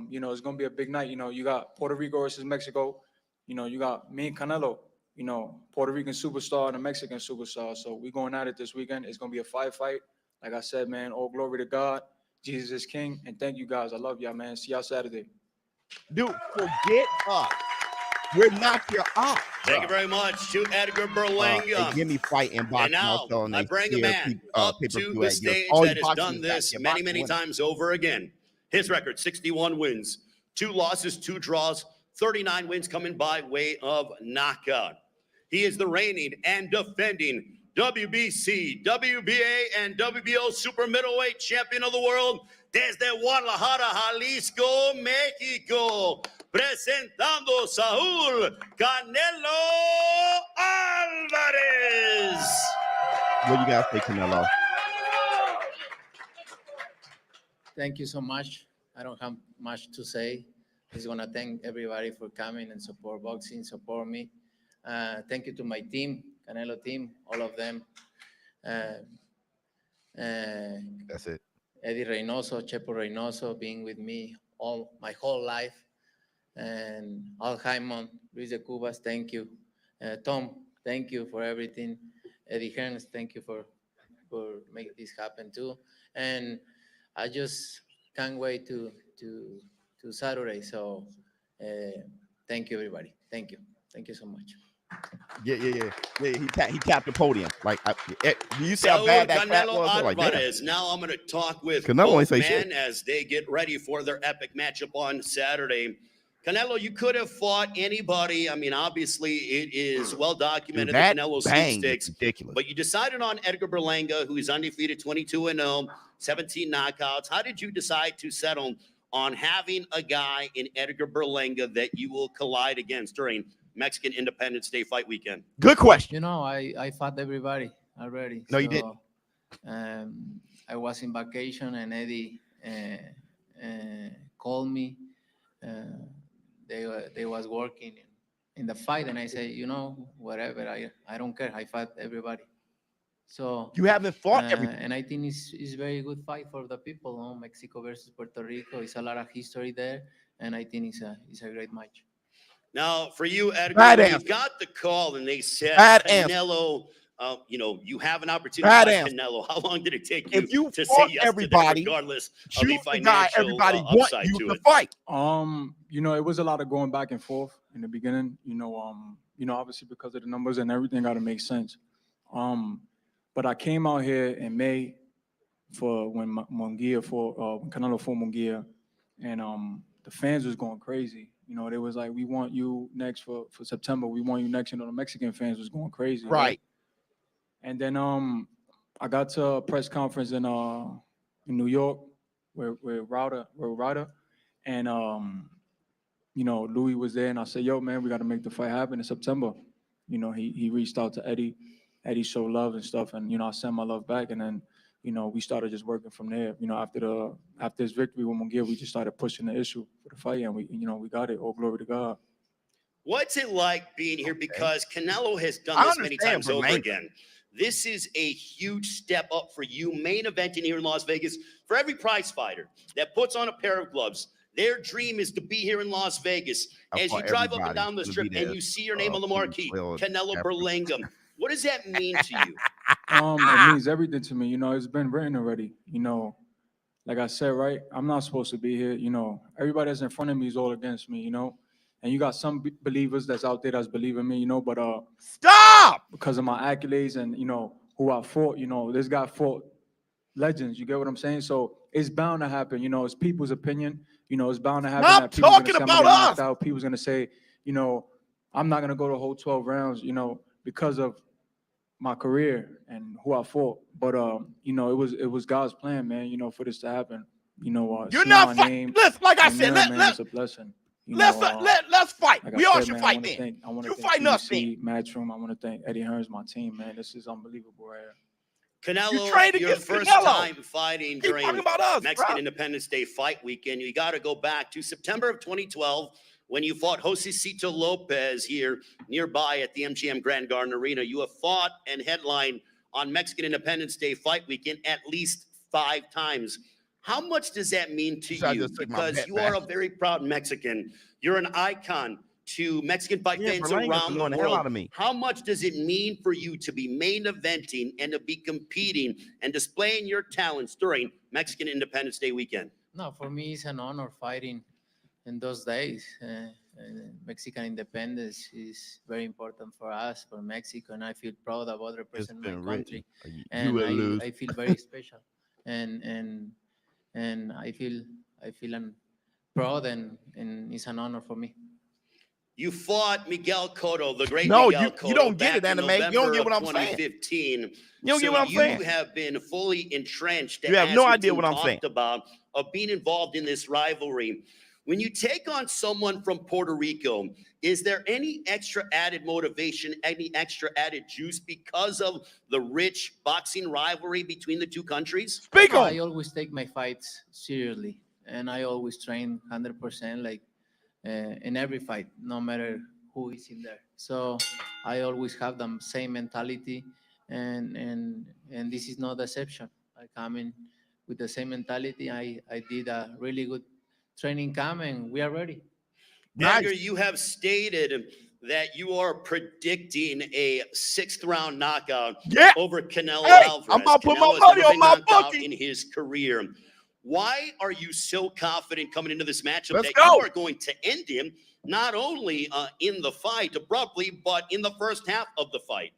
You know, it's going to be a big night. You know, you got Puerto Rico versus Mexico. You know, you got me and Canelo. You know, Puerto Rican superstar and a Mexican superstar. So we're going at it this weekend. It's going to be a fight. Like I said, man, all glory to God. Jesus is King. And thank you guys. I love y'all, man. See y'all Saturday. Dude, forget us. We're not your ops. Thank you very much to Edgar Berlanga. They give me fight in boxing. And now also, and I they bring a steer man people, up pay-per-view to at the your- stage all that you has boxing done guys, this your many, boxing many winners. times over again. His record, 61 wins, 2 losses, 2 draws, 39 wins coming by way of knockout. He is the reigning and defending WBC, WBA, and WBO super middleweight champion of the world desde Guadalajara, Jalisco, Mexico. Presentando Saúl Canelo Alvarez. What you guys say, Canelo? Thank you so much. I don't have much to say. Just want to thank everybody for coming and support boxing, support me. Thank you to my team, Canelo team, all of them. That's it. Eddie Reynoso, Chepo Reynoso, being with me my whole life. And Al Jaimon, Luis de Cubas, thank you. Tom, thank you for everything. Eddie Hearns, thank you for making this happen too. And I just can't wait to Saturday. So thank you, everybody. Thank you. Thank you so much. Yeah. He tapped the podium. Like, you see how Saúl bad that crap Canelo was? Like, Alvarez. Now I'm going to talk with Canelo ain't both say men shit. as they get ready for their epic matchup on Saturday. Canelo, you could have fought anybody. I mean, obviously, it is well documented that Canelo sweepstakes, ridiculous. but you decided on Edgar Berlanga, who is undefeated, 22-0, 17 knockouts. How did you decide to settle on having a guy in Edgar Berlanga that you will collide against during Mexican Independence Day fight weekend? Good question. You know, I fought everybody already. No, you didn't. I was in vacation and Eddie called me. They was working in the fight, and I said, you know, whatever. I don't care. I fought everybody. So You haven't fought everybody. and I think it's very good fight for the people. No? Mexico versus Puerto Rico. It's a lot of history there, and I think it's a great match. Now, for you, Edgar, Bad when you answer. got the call and they said, Bad answer. Canelo, you know, you have an opportunity Bad to fight answer. Canelo. How long did it take you, If you to fought say yes everybody, to that, regardless of Choose the the guy financial everybody want upside you to to it? fight. You know, it was a lot of going back and forth in the beginning. You know, obviously because of the numbers and everything, got to make sense. But I came out here in May for when Munguia when Canelo fought Munguia, and the fans was going crazy. You know, they was like, "We want you next for September. We want you next." You know, the Mexican fans was going crazy. Right. And then I got to a press conference in New York where Rayo, and you know, Louis was there, and I said, "Yo, man, we got to make the fight happen in September." You know, he reached out to Eddie. Eddie showed love and stuff, and you know, I sent my love back, and then we started just working from there. After his victory with Munguia, we just started pushing the issue for the fight, and we got it. All glory to God. What's it like being here? Because Canelo has done this many times over again. This is a huge step up for you, main eventing here in Las Vegas. For every prize fighter that puts on a pair of gloves, their dream is to be here in Las Vegas. As you drive up and down the strip and you see your name on the marquee, Canelo Berlanga. What does that mean to you? It means everything to me. It's been written already. Like I said, right? I'm not supposed to be here. Everybody that's in front of me is all against me. And you got some believers that's out there that's believing me. But stop because of my accolades and who I fought. This guy fought legends. You get what I'm saying? So it's bound to happen. It's people's opinion. It's bound to happen. Stop talking about us. Out. People's gonna say, I'm not gonna go the whole 12 rounds. Because of my career and who I fought, but it was God's plan, man. For this to happen. You're not fighting. Listen, like I said, it's a blessing. Let's fight. Like We I all said, should man, fight then. You fighting us then. Matchroom. I want to thank Eddie Hearns, my team, man. This is unbelievable right here. Canelo, your first time fighting during us, Mexican bro. Independence Day fight weekend. You got to go back to September of 2012 when you fought Josecito Lopez here nearby at the MGM Grand Garden Arena. You have fought and headlined on Mexican Independence Day fight weekend at least 5 times. How much does that mean to you? Because you are a very proud Mexican. You're an icon to Mexican fight fans around the world. How much does it mean for you to be main eventing and to be competing and displaying your talents during Mexican Independence Day weekend? No, for me, it's an honor fighting in those days. Mexican independence is very important for us, for Mexico, and I feel proud about representing my country. And I feel very special, and I feel I'm proud, and it's an honor for me. You fought Miguel Cotto, the great Miguel Cotto. You don't get it, Anime. You don't get what I'm saying. 2015. You don't get what I'm saying. You have been fully entrenched. You have no idea what I'm saying. About of being involved in this rivalry. When you take on someone from Puerto Rico, is there any extra added motivation, any extra added juice because of the rich boxing rivalry between the two countries? Speak on. I always take my fights seriously, and I always train 100%, like in every fight, no matter who is in there. So I always have the same mentality, and this is no deception. I come in with the same mentality. I did a really good training camp, and we are ready. Edgar, you have stated that you are predicting a 6th round knockout over Canelo Alvarez. I'm about to put my Canelo has money never on my been knocked out bookie in his career. Why are you so confident coming into this matchup Let's that go. you are going to end him not only in the fight abruptly, but in the first half of the fight?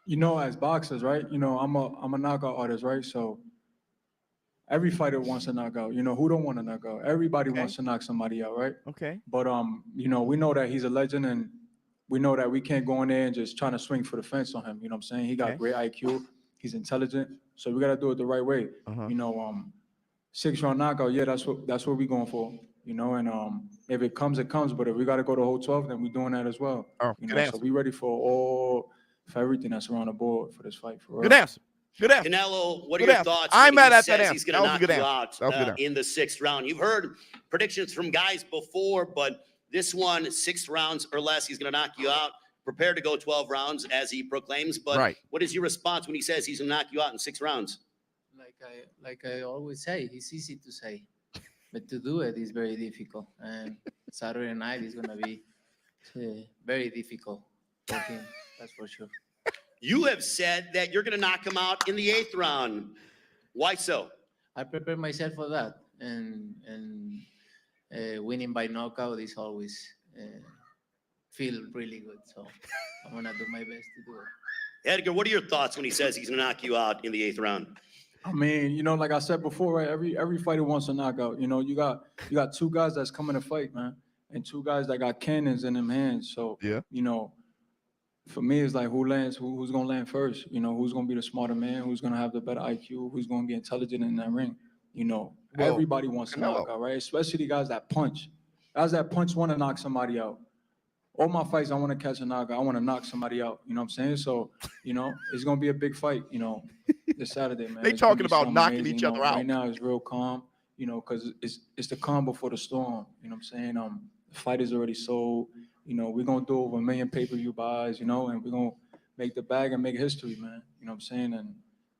As boxers, right? I'm a knockout artist, right? So every fighter wants to knock out. Who don't want to knock out? Everybody wants to knock somebody out, right? Okay. But we know that he's a legend, and we know that we can't go in there and just trying to swing for the fence on him. You know what I'm saying? He got great IQ. He's intelligent. So we got to do it the right way. 6-round knockout, that's what we're going for. And if it comes, it comes. But if we got to go the whole 12, then we're doing that as well. So we ready for everything that's around the board for this fight. For Good answer. Good answer. Canelo, what are Good your answer. thoughts? I'm when mad he at that says answer. he's going to knock you out in in the 6th round. You've heard predictions from guys before, but this one, 6 rounds or less, he's going to knock you out. Prepare to go 12 rounds, as he proclaims. But what is your response when he says he's going to knock you out in 6 rounds? Like I always say, it's easy to say, but to do it is very difficult. And Saturday night is going to be very difficult for him, that's for sure. You have said that you're going to knock him out in the 8th round. Why so? I prepare myself for that, and winning by knockout is always feel really good. So I'm gonna do my best to do it. Edgar, what are your thoughts when he says he's going to knock you out in the 8th round? I mean, like I said before, right? Every fighter wants a knockout. You got 2 guys that's coming to fight, man, and 2 guys that got cannons in them hands. So for me, it's like who's gonna land first? Who's gonna be the smarter man? Who's gonna have the better IQ? Who's gonna be intelligent in that ring? Everybody wants to knock out, right? Especially guys that punch. Guys that punch want to knock somebody out. All my fights, I want to catch a knockout. I want to knock somebody out. You know what I'm saying? So, it's gonna be a big fight. this Saturday, man. They It's gonna talking be about something knocking amazing. each You know, other out. Right now it's real calm, you know, because it's the calm before the storm. You know what I'm saying? The fight is already sold. You know, we're gonna do over 1 million pay-per-view buys, you know, and we're gonna make the bag and make history, man. You know what I'm saying? And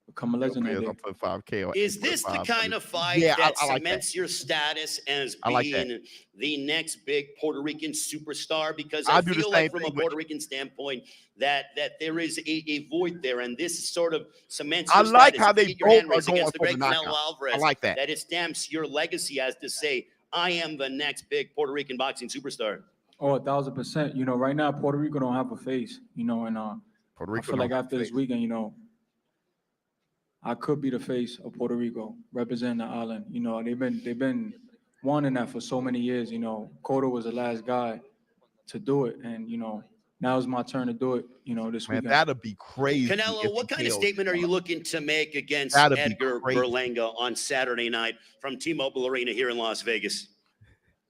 become a legend that day. I'll put 5K on. Is this the kind of fight Yeah, that I like that. cements your status as I like that. being the next big Puerto Rican superstar? Because I I do the feel same like from a thing with Puerto Rican standpoint that there is a void there, and this sort of cements I your like status. how If you they get your both hand are raised going against the for the great Canelo knockout. Alvarez. I like that. That it stamps your legacy as to say, I am the next big Puerto Rican boxing superstar. Oh, 1,000%. You know, right now Puerto Rico don't have a face. You know, and Puerto I Rico feel like don't have a after this face. weekend, you know, I could be the face of Puerto Rico, representing the island. You know, they've been wanting that for so many years. You know, Cotto was the last guy to do it, and you know, now it's my turn to do it. You know, this Man, weekend. that'd be crazy. Canelo, what kind of statement are you looking to make against That'd be Edgar crazy. Berlanga on Saturday night from T-Mobile Arena here in Las Vegas?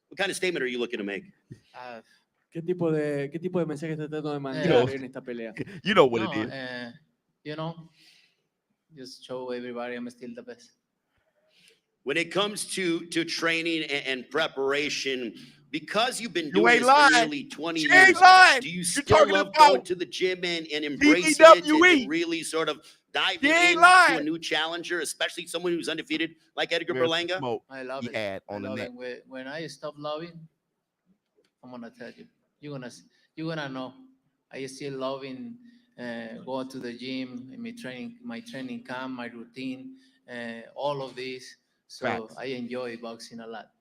What kind of statement are you looking to make? ¿Qué tipo de mensaje está tratando de mandar know- en esta pelea? You know what No, it is. you know, just show everybody I'm still the best. When it comes to training and preparation, because you've been You doing ain't this for lying. nearly 20 She ain't years, lying. do you You're still talking love about going to the gym and embracing it WWE. and really sort of diving She ain't into a lying. new challenger, especially someone who's undefeated like Edgar Where's the Berlanga? smoke I love he it. had I on the love net? it. When I stop loving, I'm gonna tell you. You're gonna know. I still loving going to the gym, my training camp, my routine, all of this. So Facts. I enjoy boxing a lot.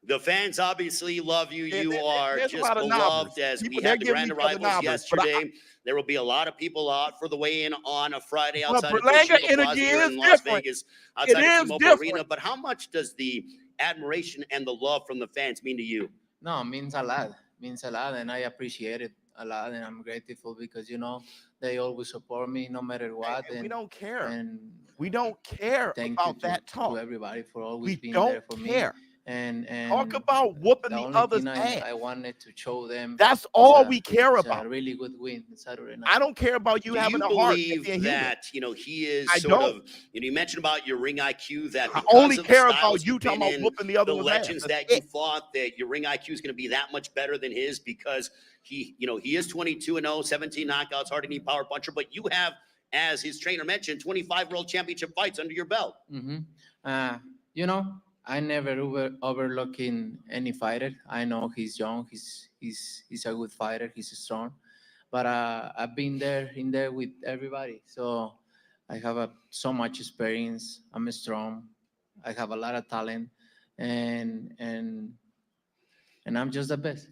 The fans obviously love you. Yeah, You are there's a just lot of beloved knobbers. as People, we they're had the giving grand each other arrivals knobbers, but yesterday. There will be a lot of people out for the weigh-in on a Friday But outside of Berlanga Toshiba Plaza energy here is in Las different. Vegas, outside It of is T-Mobile different. Arena. But how much does the admiration and the love from the fans mean to you? No, it means a lot. Means a lot, and I appreciate it a lot, and I'm grateful because they always support me no matter what. And we don't care. And We don't care thank about you that to talk. everybody for always We being don't there for care. me. And Talk about whooping the the only other's thing I ass. wanted to show them. That's is all we care it's about. A really good win Saturday night. I don't care about you Do having you a heart. believe and being human. that he is I sort don't. of you mentioned about your ring IQ that I because only of care the styles about you you've talking been about in, whooping the other the one's ass. legends That's that you it. fought, that your ring IQ is going to be that much better than his because he is 22-0, 17 knockouts, hard knee power puncher, but you have, as his trainer mentioned, 25 world championship fights under your belt. I never overlooking any fighter. I know he's young. He's a good fighter. He's strong, but I've been in there with everybody. So I have so much experience. I'm strong. I have a lot of talent, and I'm just the best.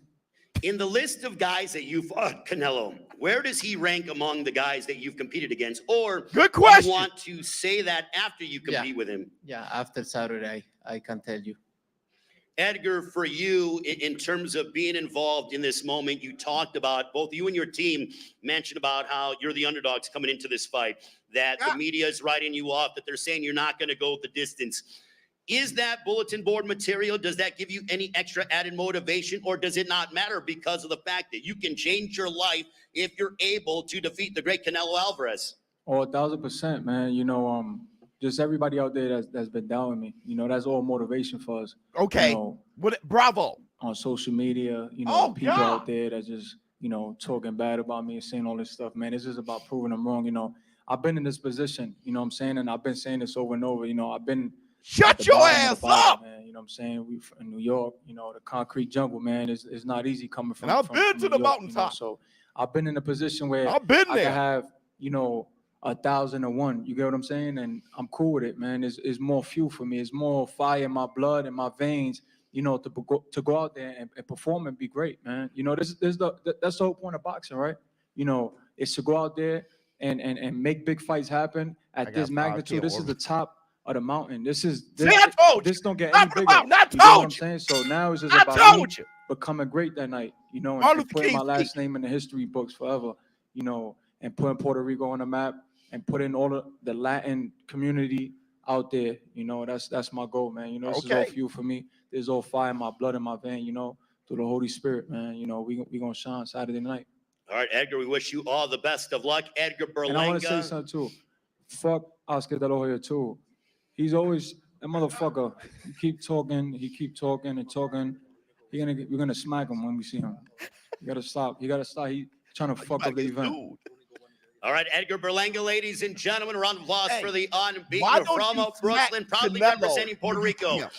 In the list of guys that you fought, Canelo, where does he rank among the guys that you've competed against? Or Good do question. you want to say that after you compete with him? Yeah, after Saturday, I can tell you. Edgar, for you, in terms of being involved in this moment, you talked about, both you and your team mentioned about how you're the underdogs coming into this fight, that the media is writing you off, that they're saying you're not going to go the distance. Is that bulletin board material? Does that give you any extra added motivation, or does it not matter because of the fact that you can change your life if you're able to defeat the great Canelo Alvarez? Oh, 1,000%, man. You know, just everybody out there that's been down with me. You know, that's all motivation for us. Okay. You know, Bravo. On social media, people out there that just, talking bad about me and saying all this stuff, man. It's just about proving them wrong. I've been in this position, you know what I'm saying? And I've been saying this over and over. I've been Shut your ass up, man. You know what I'm saying? We in New York, the concrete jungle, man, is not easy coming from. And I've been to the New York, mountaintop. So I've been in a position where I've been I there. can have, 1,001. You get what I'm saying? And I'm cool with it, man. It's more fuel for me. It's more fire in my blood and my veins, to go out there and perform and be great, man. That's the whole point of boxing, right? It's to go out there and make big fights happen at this magnitude. This is the top of the mountain. This don't get any bigger. You know what I'm saying? So now it's just about me becoming great that night, and putting my last name in the history books forever, and putting Puerto Rico on the map and putting all of the Latin community out there. That's my goal, man. This is all fuel for me. There's all fire in my blood and my vein, through the Holy Spirit, man. We gonna shine Saturday night. All right, Edgar, we wish you all the best of luck. Edgar Berlanga. And I want to say something too. Fuck Oscar De La Hoya too. He's always that motherfucker. He keep talking and talking. We're gonna smack him when we see him. You gotta stop. He trying to fuck up the event. All right, Edgar Berlanga, ladies and gentlemen, round of applause for the unbeaten why don't from you Brooklyn, smack proudly Canelo representing Puerto when you Rico. see him?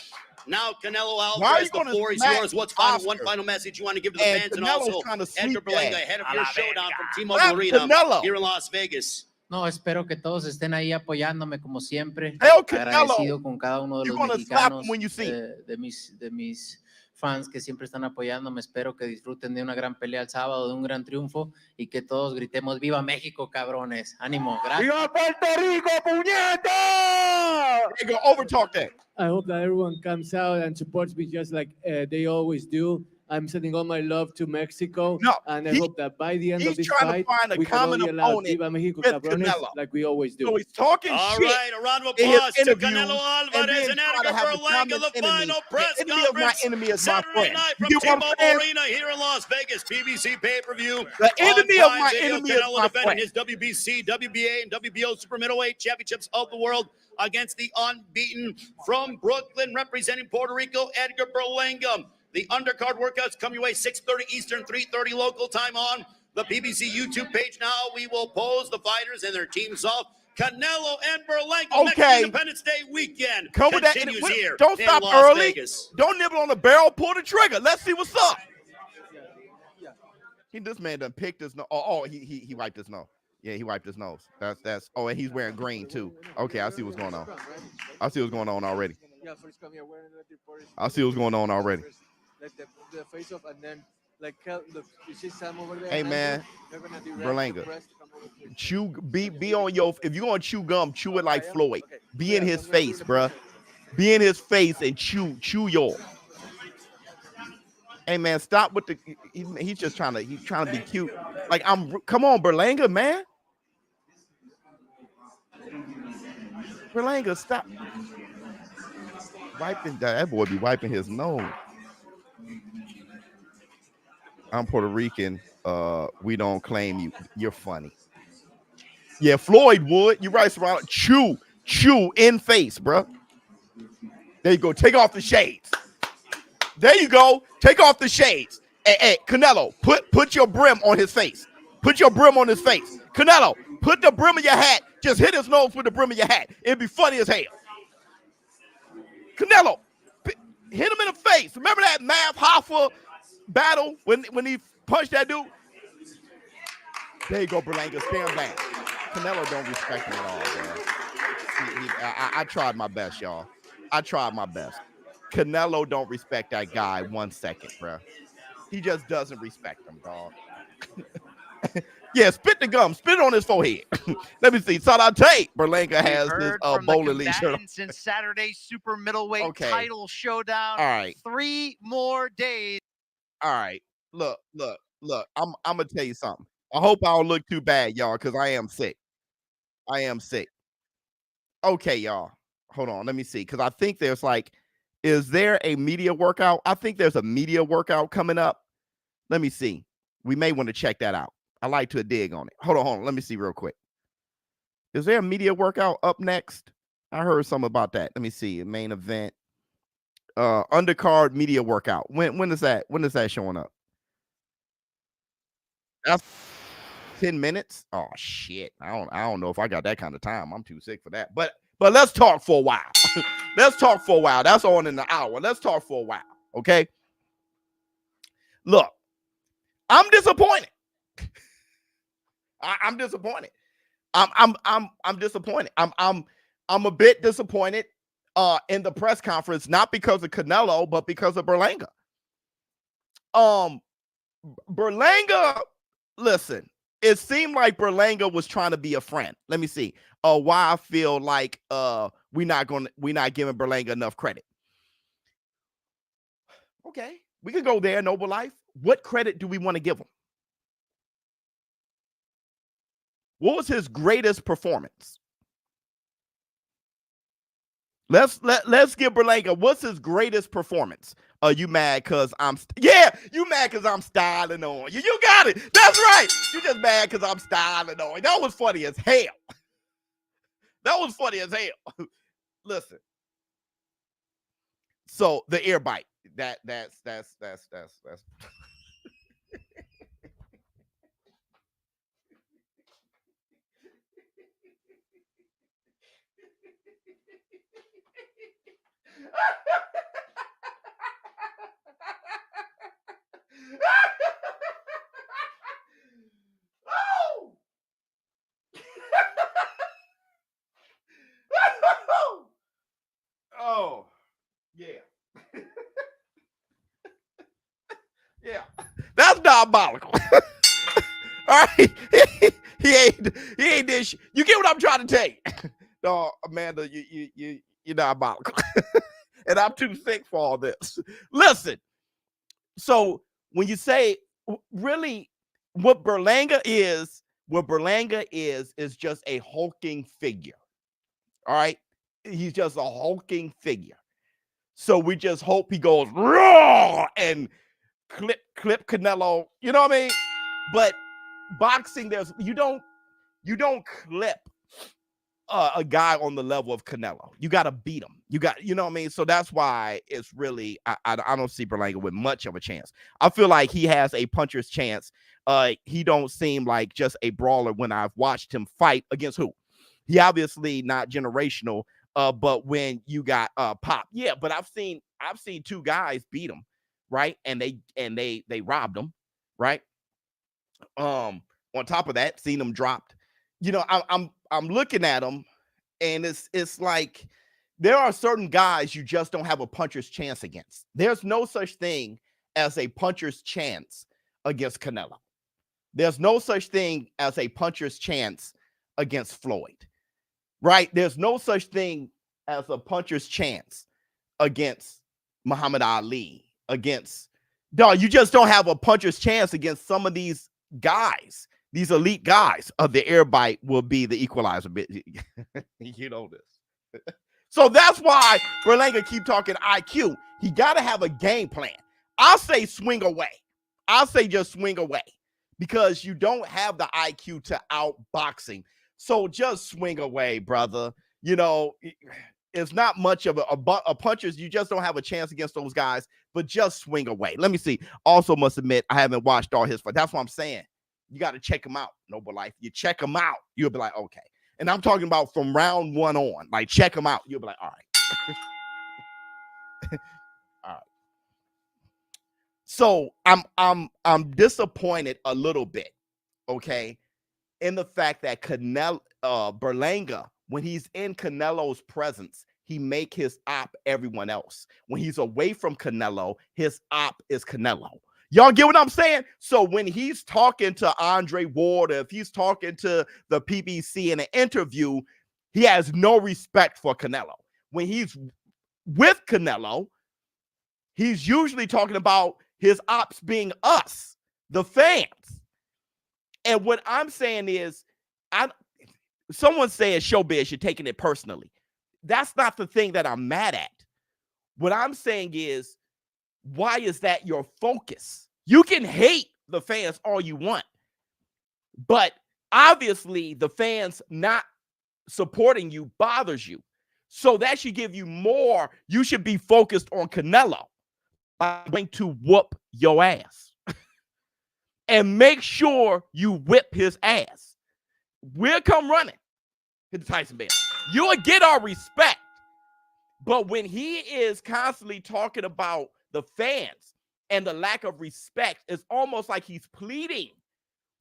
Now, Canelo Why are you Alvarez, the gonna floor is smack yours. What's one Oscar? final message you want to give to the And fans and Canelo's also trying to Edgar sweep Berlanga that. ahead of A your la showdown verga. from T-Mobile Slap Arena Canelo. here in Las Vegas. No, espero que todos estén ahí apoyándome como siempre. Hell, Canelo. Agradecido con cada uno de You're los gonna slap him mexicanos, when you see de mis fans que siempre están apoyándome. Espero que disfruten de una gran pelea el sábado, de un gran triunfo y que todos gritemos ¡Viva México, cabrones! ¡Ánimo! Gracias. ¡Viva Puerto Rico, puñeta! They go overtalk that. I hope that everyone comes out and supports me just like they always do. I'm sending all my love to Mexico, and I hope that by the end of this fight, we can all yell out Viva Mexico, cabrones, like we always do. So he's talking All shit. right, a round of in his applause to interviews, Canelo Alvarez and try to Edgar have the Berlanga, common the enemy. final press The enemy of my conference enemy is my Saturday friend. night You from get what I'm T-Mobile saying? Arena here in Las Vegas, PBC pay-per-view. The enemy of On my Prime Video, enemy is Canelo my defending friend. his WBC, WBA, and WBO super middleweight championships of the world against the unbeaten from Brooklyn, representing Puerto Rico, Edgar Berlanga. The undercard workouts come your way 6:30 Eastern, 3:30 local time on the PBC YouTube page. Now we will pose the fighters and their teams off. Canelo and Berlanga, Mexican Independence Day weekend Come with that. continues here Don't in stop Las early. Vegas. Don't nibble on the barrel. Pull the trigger. Let's see what's up. This man done picked his nose. He wiped his nose. Yeah, he wiped his nose. That's. Oh, and he's wearing green too. Okay, I see what's going on. I see what's going on already. I see what's going on already. Like the face off, and then like look, you see Sam over there. Hey man, Berlanga, Berlanga. chew. Be on your. If you're gonna chew gum, chew it like Floyd. Be in his face, bruh. Be in his face and chew yours. Hey man, stop with the. He's just trying to. He's trying to be cute. Like come on, Berlanga, man. Berlanga, stop. Wiping that boy be wiping his nose. I'm Puerto Rican. We don't claim you. You're funny. Yeah, Floyd would. You're right, Serrano. Chew in face, bro. There you go. Take off the shades. There you go. Take off the shades. Hey, Canelo, put your brim on his face. Put your brim on his face. Canelo, put the brim of your hat. Just hit his nose with the brim of your hat. It'd be funny as hell. Canelo, hit him in the face. Remember that Math Hoffa battle when he punched that dude? There you go, Berlanga. Stand back. Canelo don't respect him at all, man. I tried my best, y'all. I tried my best. Canelo don't respect that guy 1 second, bro. He just doesn't respect him, dog. Yeah, spit the gum. Spit it on his forehead. Let me see. Salate. Berlanga has his bowling league shirt on. Since Saturday's super middleweight title showdown. All right. 3 more days. All right. Look. I'm gonna tell you something. I hope I don't look too bad, y'all, because I am sick. Okay, y'all. Hold on. Let me see. Because I think there's is there a media workout? I think there's a media workout coming up. Let me see. We may want to check that out. I like to dig on it. Hold on. Let me see real quick. Is there a media workout up next? I heard something about that. Let me see. Main event. Undercard media workout. When is that? When is that showing up? That's 10 minutes. Oh shit. I don't know if I got that kind of time. I'm too sick for that. But let's talk for a while. Let's talk for a while. That's on in the hour. Let's talk for a while. Okay. Look, I'm disappointed. I'm disappointed. I'm disappointed. I'm a bit disappointed in the press conference, not because of Canelo, but because of Berlanga. Berlanga, listen, it seemed like Berlanga was trying to be a friend. Let me see. Why I feel like we're not giving Berlanga enough credit. Okay, we can go there, Noble Life. What credit do we want to give him? What was his greatest performance? Let's give Berlanga. What's his greatest performance? You mad because you mad because I'm styling on you. You got it. That's right. You just mad because I'm styling on you. That was funny as hell. That was funny as hell. Listen. So the ear bite. That's oh, yeah. Yeah. That's diabolical. All right. he ain't this shit. You get what I'm trying to tell you. No, Amanda, you're diabolical. And I'm too sick for all this. Listen. So when you say really what Berlanga is just a hulking figure. All right. He's just a hulking figure. So we just hope he goes raw and clip Canelo. You know what I mean? But boxing, you don't clip a guy on the level of Canelo. You got to beat him. You know what I mean? So that's why it's really, I don't see Berlanga with much of a chance. I feel like he has a puncher's chance. He don't seem like just a brawler when I've watched him fight against who? He obviously not generational, but when you got Pop, yeah, but I've seen two guys beat him, right? And they robbed him, right? On top of that, seen him dropped. You know, I'm looking at him, and it's like there are certain guys you just don't have a puncher's chance against. There's no such thing as a puncher's chance against Canelo. There's no such thing as a puncher's chance against Floyd, right? There's no such thing as a puncher's chance against Muhammad Ali, you just don't have a puncher's chance against some of these guys, these elite guys. The air bite will be the equalizer bit. You know this. So that's why Berlanga keep talking IQ. He got to have a game plan. I'll say swing away. I'll say just swing away because you don't have the IQ to outboxing. So just swing away, brother. You know, it's not much of a punchers. You just don't have a chance against those guys, but just swing away. Let me see. Also must admit, I haven't watched all his fights. That's what I'm saying. You got to check him out, Noble Life. You check him out, you'll be like, okay. And I'm talking about from round 1 on. Like, check him out. You'll be like, all right. All right. So I'm disappointed a little bit, okay, in the fact that Berlanga, when he's in Canelo's presence, he make his op everyone else. When he's away from Canelo, his op is Canelo. Y'all get what I'm saying? So when he's talking to Andre Ward, if he's talking to the PBC in an interview, he has no respect for Canelo. When he's with Canelo, he's usually talking about his ops being us, the fans. And what I'm saying is, someone says Showbizz, you're taking it personally. That's not the thing that I'm mad at. What I'm saying is, why is that your focus? You can hate the fans all you want, but obviously the fans not supporting you bothers you. So that should give you more. You should be focused on Canelo. I'm going to whoop your ass and make sure you whip his ass. We'll come running to the Tyson band. You'll get our respect. But when he is constantly talking about the fans and the lack of respect, it's almost like he's pleading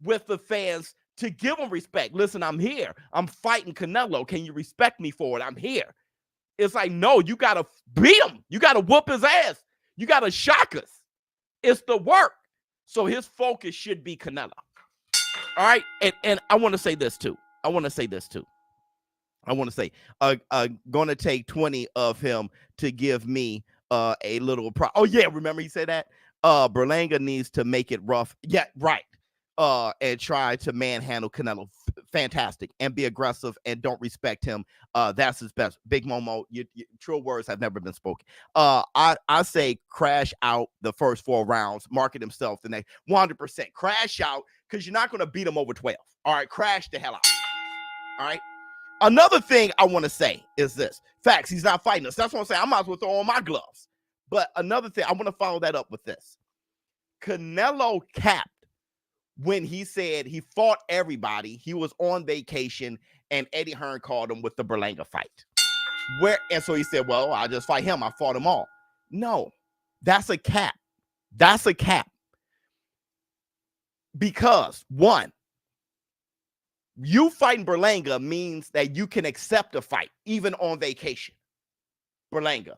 with the fans to give him respect. Listen, I'm here. I'm fighting Canelo. Can you respect me for it? I'm here. It's like, no, you got to beat him. You got to whoop his ass. You got to shock us. It's the work. So his focus should be Canelo. All right. And I want to say this too. I want to say, going to take 20 of him to give me a little oh yeah, remember he said that? Berlanga needs to make it rough. Yeah, right. And try to manhandle Canelo. Fantastic. And be aggressive and don't respect him. That's his best. Big Momo, true words have never been spoken. I say crash out the first 4 rounds, market himself the next 100%. Crash out because you're not going to beat him over 12. All right, crash the hell out. All right. Another thing I want to say is this. Facts, he's not fighting us. That's what I'm saying. I might as well throw on my gloves. But another thing, I want to follow that up with this. Canelo capped when he said he fought everybody. He was on vacation, and Eddie Hearn called him with the Berlanga fight. And so he said, well, I'll just fight him. I fought them all. No, that's a cap. That's a cap. Because, one, you fighting Berlanga means that you can accept a fight, even on vacation. Berlanga.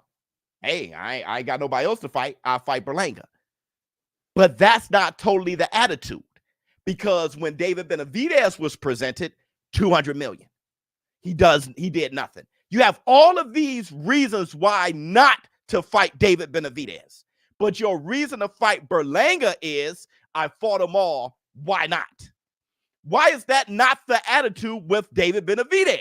Hey, I ain't got nobody else to fight. I'll fight Berlanga. But that's not totally the attitude. Because when David Benavidez was presented, $200 million. He did nothing. You have all of these reasons why not to fight David Benavidez. But your reason to fight Berlanga is, I fought them all. Why not? Why is that not the attitude with David Benavidez?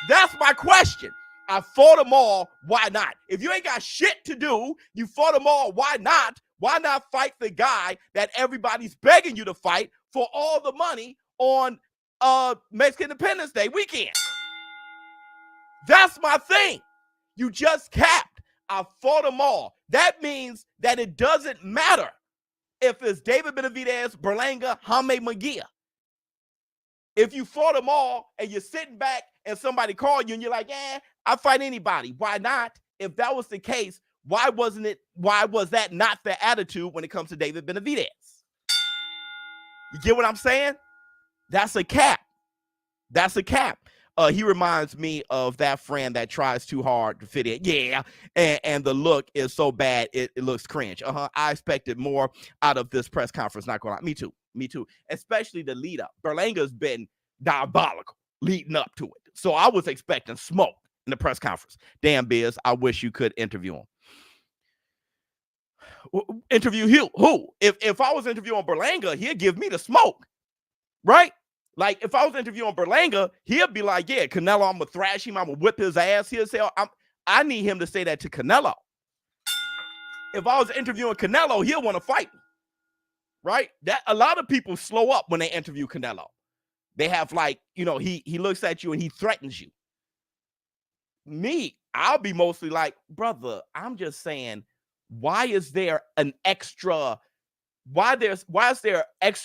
That's my question. I fought them all. Why not? If you ain't got shit to do, you fought them all. Why not? Why not fight the guy that everybody's begging you to fight for all the money on Mexican Independence Day weekend? That's my thing. You just capped. I fought them all. That means that it doesn't matter if it's David Benavidez, Berlanga, Jaime Munguia. If you fought them all and you're sitting back and somebody called you and you're like, I'll fight anybody. Why not? If that was the case, why was that not the attitude when it comes to David Benavidez? You get what I'm saying? That's a cap. That's a cap. He reminds me of that friend that tries too hard to fit in. Yeah, and the look is so bad, it looks cringe. I expected more out of this press conference, not gonna lie. Me too. Especially the lead up. Berlanga's been diabolical leading up to it. So I was expecting smoke in the press conference. Damn, Biz, I wish you could interview him. Interview who? If I was interviewing Berlanga, he'd give me the smoke, right? Like, if I was interviewing Berlanga, he'd be like, yeah, Canelo, I'm going to thrash him. I'm going to whip his ass. He'll say, I need him to say that to Canelo. If I was interviewing Canelo, he'll want to fight me, right? That a lot of people slow up when they interview Canelo. They have like, he looks at you and he threatens you. Me, I'll be mostly like, brother, I'm just saying, why is there extra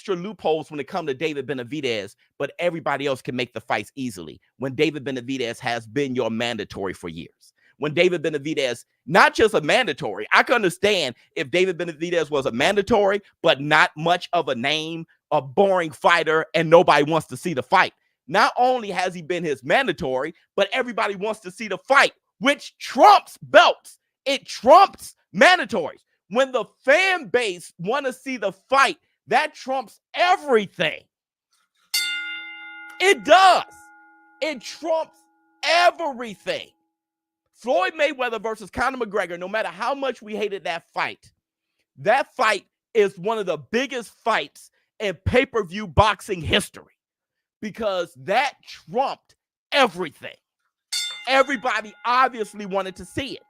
loopholes when it comes to David Benavidez, but everybody else can make the fights easily when David Benavidez has been your mandatory for years? When David Benavidez, not just a mandatory, I can understand if David Benavidez was a mandatory, but not much of a name, a boring fighter, and nobody wants to see the fight. Not only has he been his mandatory, but everybody wants to see the fight, which trumps belts. It trumps mandatories. When the fan base want to see the fight, that trumps everything. It does. It trumps everything. Floyd Mayweather versus Conor McGregor, no matter how much we hated that fight is one of the biggest fights in pay-per-view boxing history because that trumped everything. Everybody obviously wanted to see it.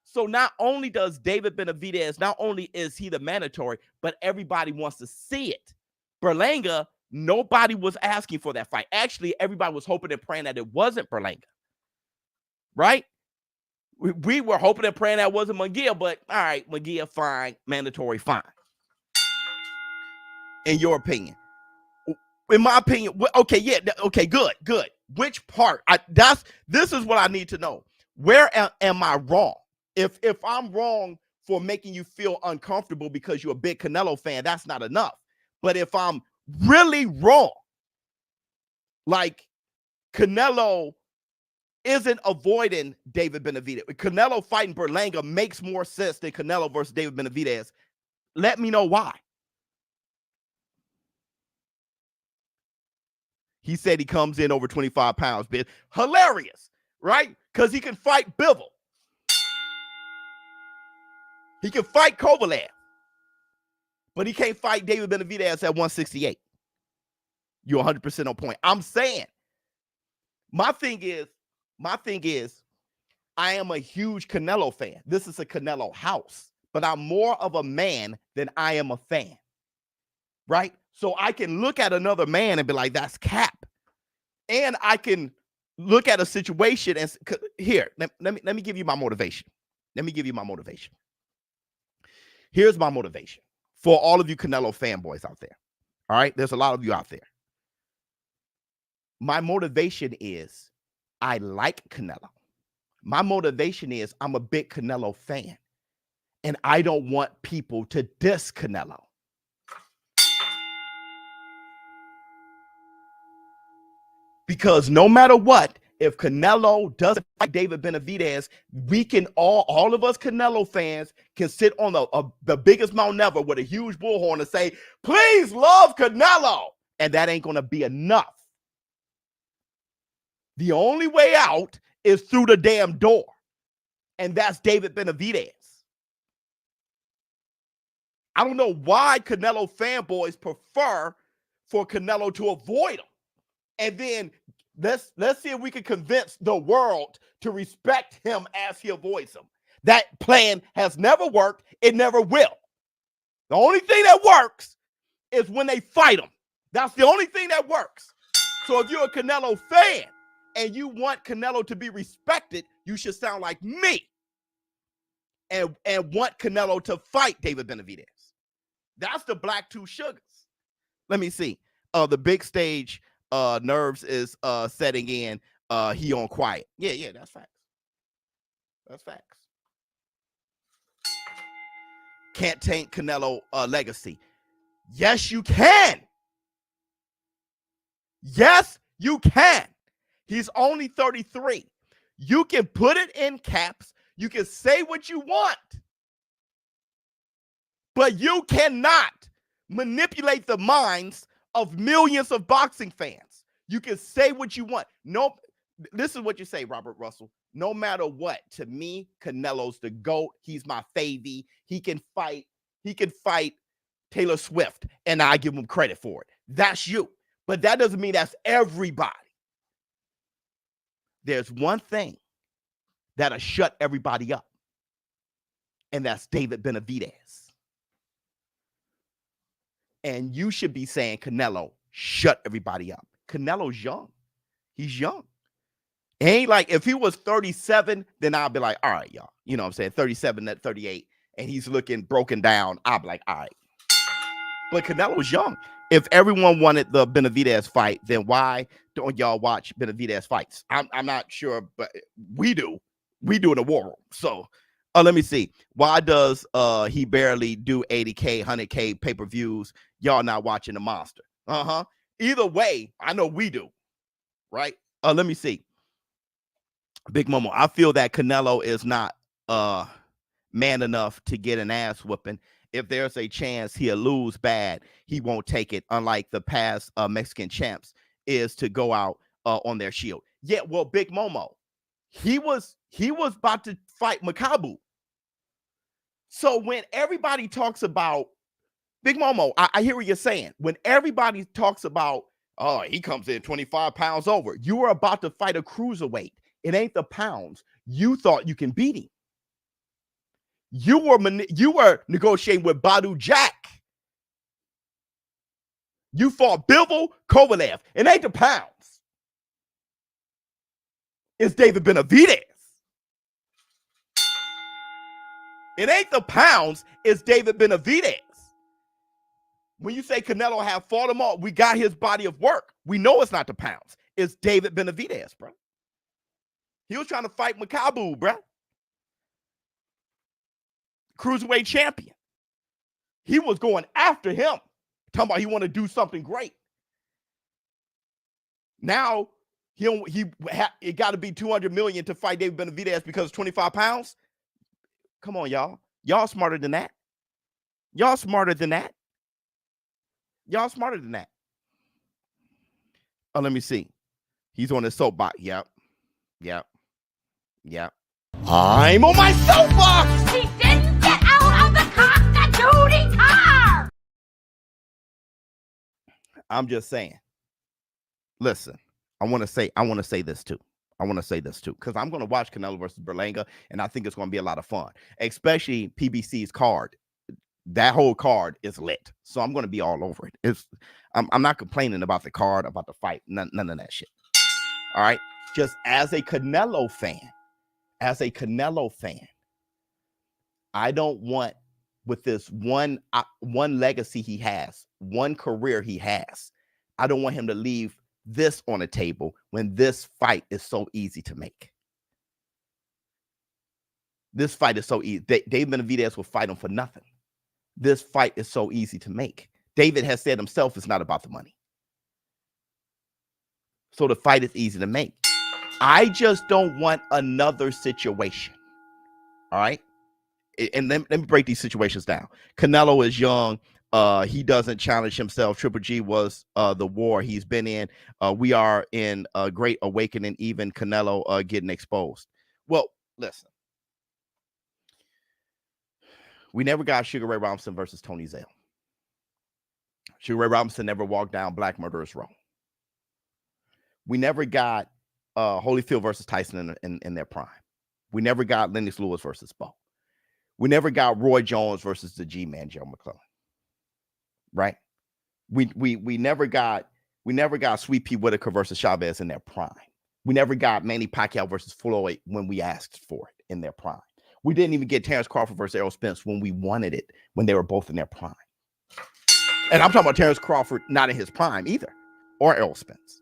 So not only does David Benavidez, not only is he the mandatory, but everybody wants to see it. Berlanga, nobody was asking for that fight. Actually, everybody was hoping and praying that it wasn't Berlanga, right? We were hoping and praying that it wasn't Munguia, but all right, Munguia, fine, mandatory, fine. In your opinion? In my opinion, okay, yeah, okay, good. Which part? This is what I need to know. Where am I wrong? If I'm wrong for making you feel uncomfortable because you're a big Canelo fan, that's not enough. But if I'm really wrong, like Canelo isn't avoiding David Benavidez, Canelo fighting Berlanga makes more sense than Canelo versus David Benavidez. Let me know why. He said he comes in over 25 pounds, bitch. Hilarious, right? Because he can fight Bivol. He can fight Kovalev, but he can't fight David Benavidez at 168. You're 100% on point. I'm saying, my thing is, I am a huge Canelo fan. This is a Canelo house, but I'm more of a man than I am a fan, right? So I can look at another man and be like, that's cap. And I can look at a situation and here, let me give you my motivation. Let me give you my motivation. Here's my motivation for all of you Canelo fanboys out there. All right, there's a lot of you out there. My motivation is I like Canelo. My motivation is I'm a big Canelo fan, and I don't want people to diss Canelo. Because no matter what, if Canelo doesn't fight David Benavidez, we can all of us Canelo fans can sit on the biggest mountain ever with a huge bullhorn and say, please love Canelo. And that ain't going to be enough. The only way out is through the damn door. And that's David Benavidez. I don't know why Canelo fanboys prefer for Canelo to avoid him. And then let's see if we can convince the world to respect him as he avoids him. That plan has never worked. It never will. The only thing that works is when they fight him. That's the only thing that works. So if you're a Canelo fan and you want Canelo to be respected, you should sound like me and want Canelo to fight David Benavidez. That's the black two sugars. Let me see. The big stage nerves is setting in. He on quiet. Yeah, that's facts. That's facts. Can't taint Canelo legacy. Yes, you can. Yes, you can. He's only 33. You can put it in caps. You can say what you want. But you cannot manipulate the minds of millions of boxing fans. You can say what you want. No, this is what you say, Robert Russell. No matter what, to me, Canelo's the GOAT. He's my favy. He can fight Taylor Swift, and I give him credit for it. That's you. But that doesn't mean that's everybody. There's one thing that'll shut everybody up, and that's David Benavidez. And you should be saying, Canelo, shut everybody up. Canelo's young. He's young. It ain't like if he was 37, then I'll be like, all right, y'all. You know what I'm saying? 37 at 38, and he's looking broken down. I'll be like, all right. But Canelo's young. If everyone wanted the Benavidez fight, then why don't y'all watch Benavidez fights? I'm not sure, but we do. We do in the war room. So let me see. Why does he barely do 80K, 100K pay-per-views? Y'all not watching the monster. Either way, I know we do. Right? Let me see. Big Momo, I feel that Canelo is not man enough to get an ass whooping. If there's a chance he'll lose bad, he won't take it, unlike the past Mexican champs is to go out on their shield. Yeah, well, Big Momo, he was about to fight Makabu. So when everybody talks about Big Momo, I hear what you're saying. When everybody talks about, oh, he comes in 25 pounds over, you were about to fight a cruiserweight. It ain't the pounds. You thought you can beat him. You were negotiating with Badu Jack. You fought Bivol Kovalev. It ain't the pounds. It's David Benavidez. It ain't the pounds. It's David Benavidez. When you say Canelo have fought him all, we got his body of work. We know it's not the pounds. It's David Benavidez, bro. He was trying to fight Makabu, bro. Cruiserweight champion. He was going after him. Talking about he want to do something great. Now, it got to be 200 million to fight David Benavidez because it's 25 pounds. Come on, y'all. Y'all smarter than that. Y'all smarter than that. Y'all smarter than that. Oh, let me see. He's on his soapbox. Yep. I'm on my soapbox. He didn't get out of the cock-a-doodle car. I'm just saying. Listen, I want to say this too. Because I'm going to watch Canelo versus Berlanga, and I think it's going to be a lot of fun, especially PBC's card. That whole card is lit, so I'm going to be all over it. I'm not complaining about the card, about the fight, none of that shit. All right. just as a Canelo fan, I don't want, with this one legacy he has, one career he has, I don't want him to leave this on the table when this fight is so easy to make. This fight is so easy. Dave Benavidez will fight him for nothing. This fight is so easy to make. David has said himself it's not about the money. So the fight is easy to make. I just don't want another situation. All right. And let me break these situations down. Canelo is young. He doesn't challenge himself. Triple G was the war he's been in. We are in a great awakening, even Canelo getting exposed. Well, listen. We never got Sugar Ray Robinson versus Tony Zale. Sugar Ray Robinson never walked down Black Murderers Row. We never got Holyfield versus Tyson in their prime. We never got Lennox Lewis versus Bo. We never got Roy Jones versus the G-Man, Joe McClellan. Right? We never got Sweet Pea Whitaker versus Showbizz in their prime. We never got Manny Pacquiao versus Floyd when we asked for it in their prime. We didn't even get Terrence Crawford versus Errol Spence when we wanted it, when they were both in their prime. And I'm talking about Terrence Crawford not in his prime either, or Errol Spence.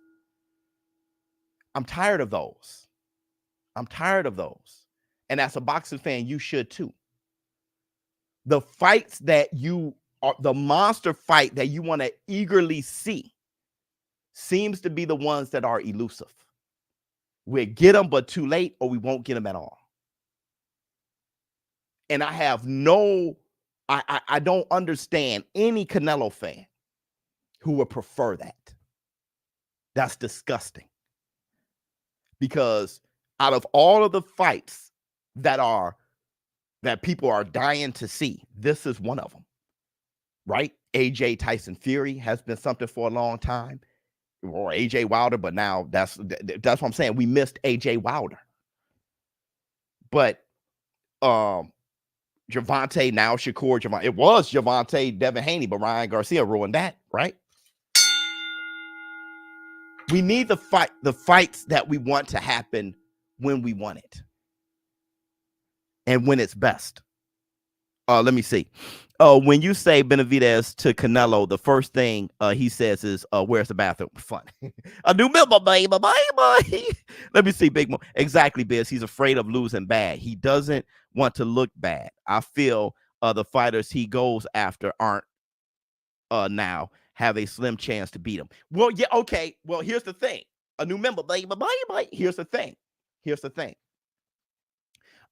I'm tired of those. And as a boxing fan, you should too. The fights that you are, the monster fight that you want to eagerly see, seems to be the ones that are elusive. We'll get them, but too late, or we won't get them at all. And I have I don't understand any Canelo fan who would prefer that. That's disgusting. Because out of all of the fights that people are dying to see, this is one of them, right? AJ Tyson Fury has been something for a long time, or AJ Wilder, but now that's what I'm saying. We missed AJ Wilder, but Gervonta, now Shakur, Gervonta. It was Gervonta, Devin Haney, but Ryan Garcia ruined that, right? We need the fights that we want to happen when we want it and when it's best. Let me see. When you say Benavidez to Canelo, the first thing he says is, where's the bathroom? Fun. A new member, baby. Let me see, Big Mo. Exactly, Biz. He's afraid of losing bad. He doesn't want to look bad. I feel the fighters he goes after aren't now have a slim chance to beat him. Well, yeah, okay. Well, here's the thing. A new member, baby. Here's the thing.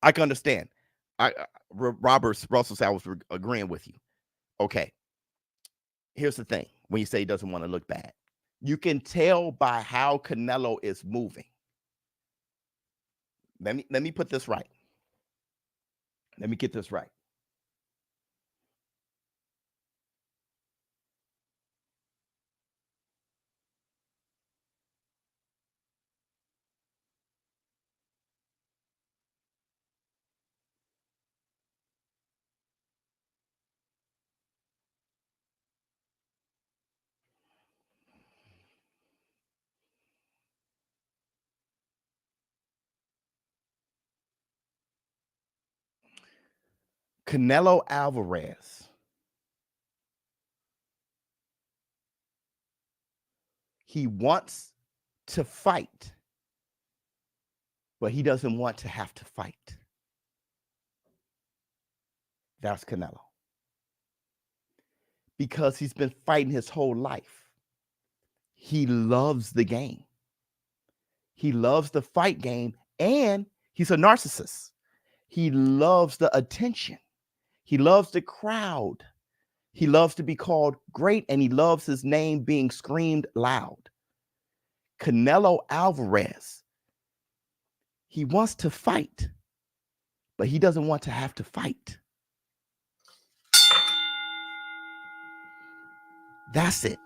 I can understand. Robert Russell said I was agreeing with you. Okay. Here's the thing. When you say he doesn't want to look bad, you can tell by how Canelo is moving. Let me put this right. Let me get this right. Canelo Alvarez he wants to fight, but he doesn't want to have to fight. That's Canelo. Because he's been fighting his whole life. He loves the game. He loves the fight game, and he's a narcissist. He loves the attention. He loves the crowd. He loves to be called great, and he loves his name being screamed loud. Canelo Alvarez, he wants to fight, but he doesn't want to have to fight. That's it.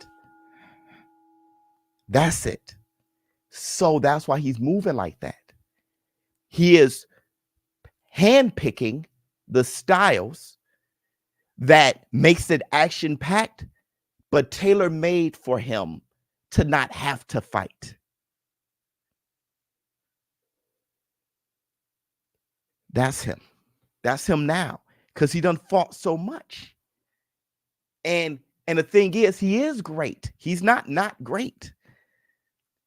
That's it. So that's why he's moving like that. He is handpicking the styles that makes it action-packed, but tailor-made for him to not have to fight. That's him. That's him now, because he done fought so much. And the thing is, he is great. He's not great.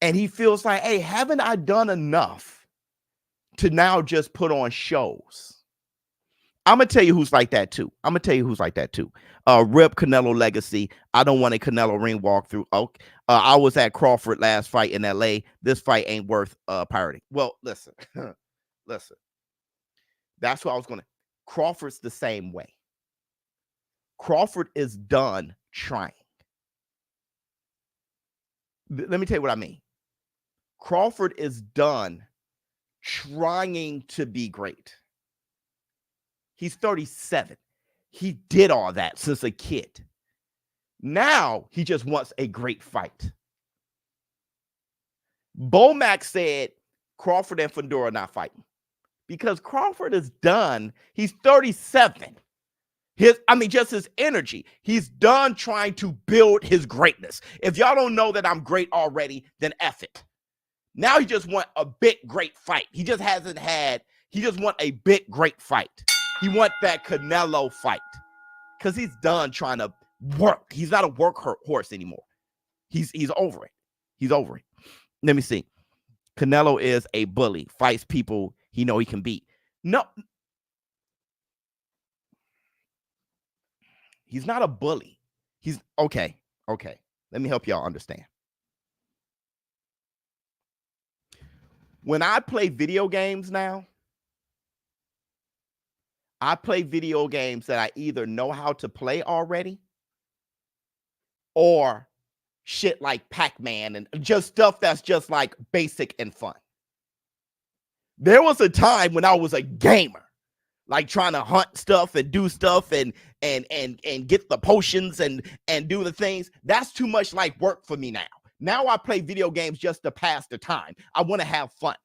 And he feels like, hey, haven't I done enough to now just put on shows? I'm going to tell you who's like that too. Rip Canelo legacy. I don't want a Canelo ring walkthrough. I was at Crawford last fight in LA. This fight ain't worth pirating. Well, listen. Listen. That's what I was going to. Crawford's the same way. Crawford is done trying. Let me tell you what I mean. Crawford is done trying to be great. He's 37. He did all that since a kid. Now he just wants a great fight. Bomac said Crawford and Fundora not fighting because Crawford is done. He's 37. Just his energy. He's done trying to build his greatness. If y'all don't know that I'm great already, then F it. Now he just want a big, great fight. He just want a big, great fight. He want that Canelo fight because he's done trying to work. He's not a work horse anymore. He's over it. He's over it. Let me see. Canelo is a bully. Fights people he know he can beat. No. He's not a bully. He's okay. Okay. Let me help y'all understand. When I play video games now, I play video games that I either know how to play already or shit like Pac-Man and just stuff that's just like basic and fun. There was a time when I was a gamer, like trying to hunt stuff and do stuff and get the potions and do the things. That's too much like work for me now. Now I play video games just to pass the time. I want to have fun.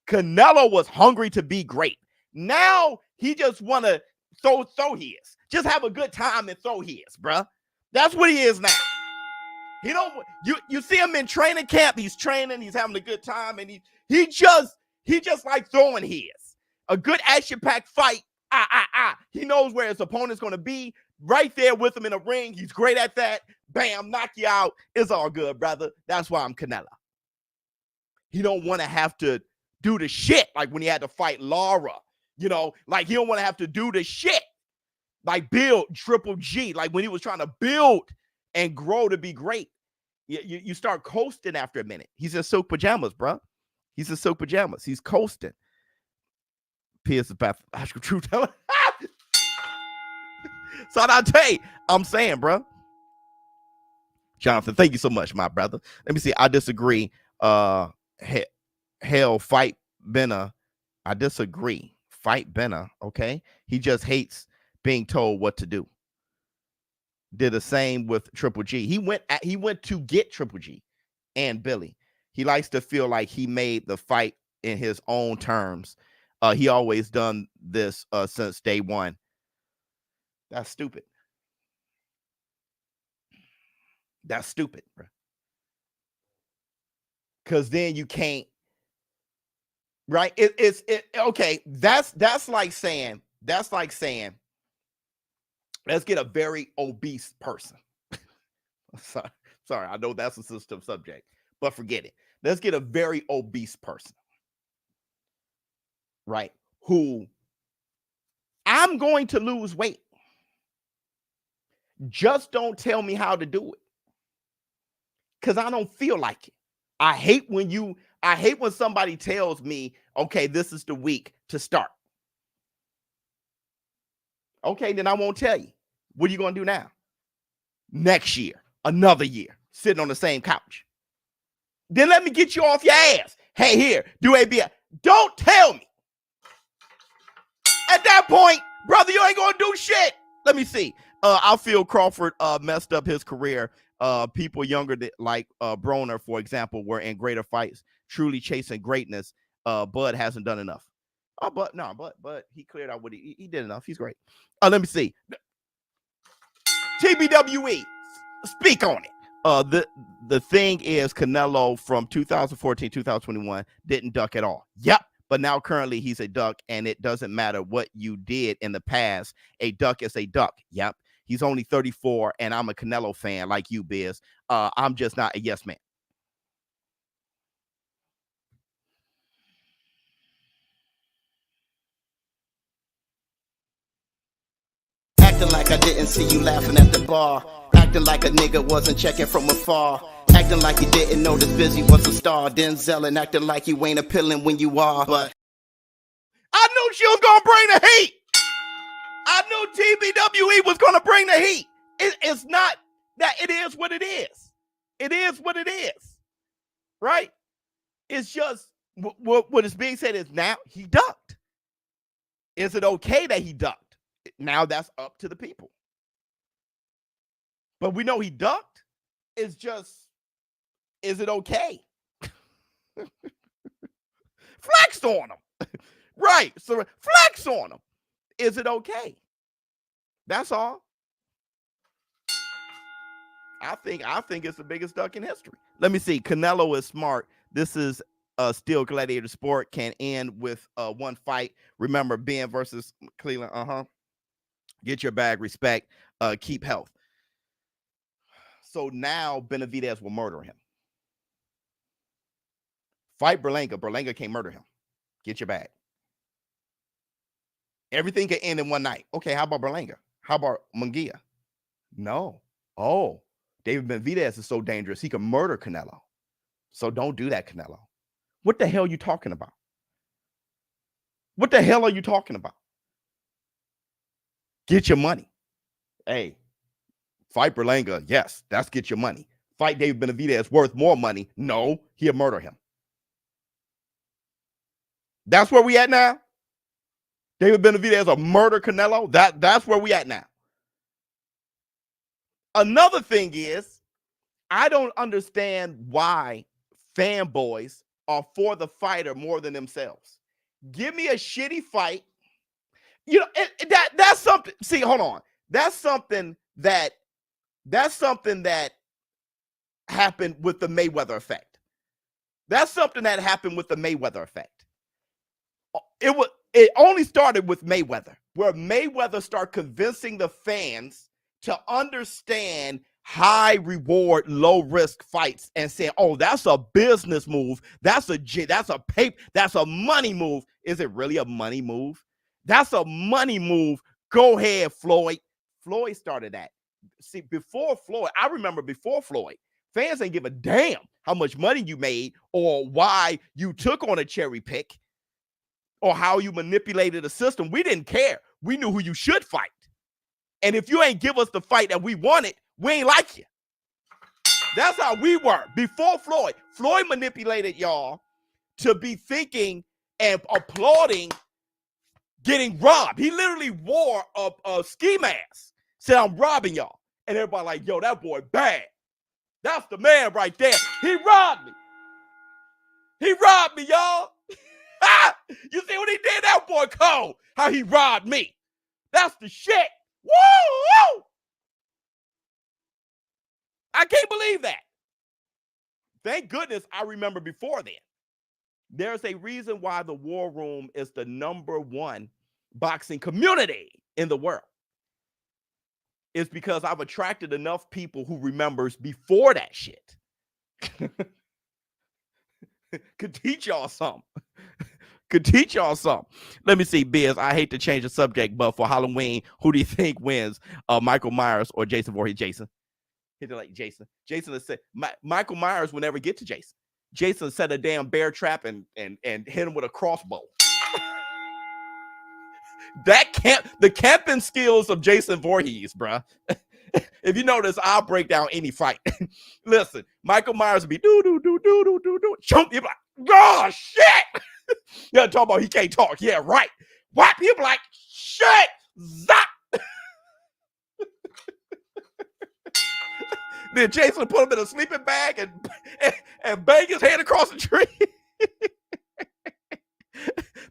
Canelo was hungry to be great. Now he just want to throw his. Just have a good time and throw his, bruh. That's what he is now. He don't. You see him in training camp. He's training. He's having a good time, and he just like throwing his. A good action-packed fight. He knows where his opponent's gonna be. Right there with him in the ring. He's great at that. Bam, knock you out. It's all good, brother. That's why I'm Canelo. He don't want to have to do the shit like when he had to fight Lara. You know, like he don't want to have to do the shit like build Triple G. Like when he was trying to build and grow to be great. You start coasting after a minute. He's in silk pajamas, bro. He's in silk pajamas. He's coasting. Pierce is pathological truth teller. So I tell you, I'm saying, bro. Jonathan, thank you so much, my brother. Let me see. I disagree. Hell, fight Benna. I disagree. Fight Benna. Okay. He just hates being told what to do. Did the same with Triple G. He went to get Triple G and Billy. He likes to feel like he made the fight in his own terms. He always done this since day one. That's stupid. That's stupid, bro. Because then you can't, right? Okay. That's like saying, let's get a very obese person. Sorry, I know that's a sensitive subject, but forget it. Let's get a very obese person, right? Who I'm going to lose weight. Just don't tell me how to do it. Because I don't feel like it. I hate when somebody tells me, okay, this is the week to start. Okay, then I won't tell you. What are you going to do now? Next year, another year, sitting on the same couch. Then let me get you off your ass. Hey, here, do ABI. Don't tell me. At that point, brother, you ain't going to do shit. Let me see. I feel Crawford messed up his career. People younger than like Broner, for example, were in greater fights, truly chasing greatness. Bud hasn't done enough. But he cleared out what he did enough. He's great. Let me see. TBWE, speak on it. The thing is, Canelo from 2014, 2021 didn't duck at all. Yep, but now currently he's a duck, and it doesn't matter what you did in the past. A duck is a duck. Yep. He's only 34, and I'm a Canelo fan like you, Biz. I'm just not a yes man. Acting like I didn't see you laughing at the bar. Acting like a nigga wasn't checking from afar. Acting like you didn't know this Busy was a star. Denzel and acting like you ain't appealing when you are. But I knew she was gonna bring the heat. I knew TBWE was gonna bring the heat. It's not that, it is what it is. It is what it is, right? It's just what is being said is now he ducked. Is it okay that he ducked? Now that's up to the people. But we know he ducked. It's just, is it okay? Flex on him. Right. So flex on him. Is it okay? That's all. I think it's the biggest duck in history. Let me see. Canelo is smart. This is still gladiator sport. Can end with one fight. Remember, Ben versus Cleveland. Get your bag, respect, keep health. So now Benavidez will murder him. Fight Berlanga. Berlanga can't murder him. Get your bag. Everything can end in one night. Okay, how about Berlanga? How about Munguia? No. Oh, David Benavidez is so dangerous. He can murder Canelo. So don't do that, Canelo. What the hell are you talking about? What the hell are you talking about? Get your money. Hey, fight Berlanga. Yes, that's get your money. Fight David Benavidez worth more money. No, he'll murder him. That's where we at now. David Benavidez will murder Canelo. That's where we at now. Another thing is, I don't understand why fanboys are for the fighter more than themselves. Give me a shitty fight. You know, that's something. See, hold on. That's something that happened with the Mayweather effect. That's something that happened with the Mayweather effect. It only started with Mayweather, where Mayweather started convincing the fans to understand high reward, low risk fights and saying, "Oh, that's a business move. That's a money move." Is it really a money move? That's a money move. Go ahead, Floyd. Floyd started that. See, before Floyd, I remember before Floyd, fans didn't give a damn how much money you made or why you took on a cherry pick or how you manipulated the system. We didn't care. We knew who you should fight. And if you ain't give us the fight that we wanted, we ain't like you. That's how we were before Floyd. Floyd manipulated y'all to be thinking and applauding getting robbed. He literally wore a ski mask, said, "I'm robbing y'all." And everybody like, "Yo, that boy bad. That's the man right there. He robbed me. He robbed me, y'all." You see what he did? That boy cold. How he robbed me. That's the shit. Woo! I can't believe that. Thank goodness I remember before then. There's a reason why the War Room is the #1 boxing community in the world. It's because I've attracted enough people who remembers before that shit. Could teach y'all something. Could teach y'all something. Let me see, Biz. I hate to change the subject, but for Halloween, who do you think wins? Michael Myers or Jason Voorhees? Jason. Hit it like Jason. Jason has said Michael Myers will never get to Jason. Jason set a damn bear trap and hit him with a crossbow. The camping skills of Jason Voorhees, bruh. If you notice, I'll break down any fight. Listen, Michael Myers will be do. Chump, you're like, "Oh shit." Yeah, talk about he can't talk. Yeah, right. What? People like, "Shit, zap." Then Jason put him in a sleeping bag and bang his head across the tree.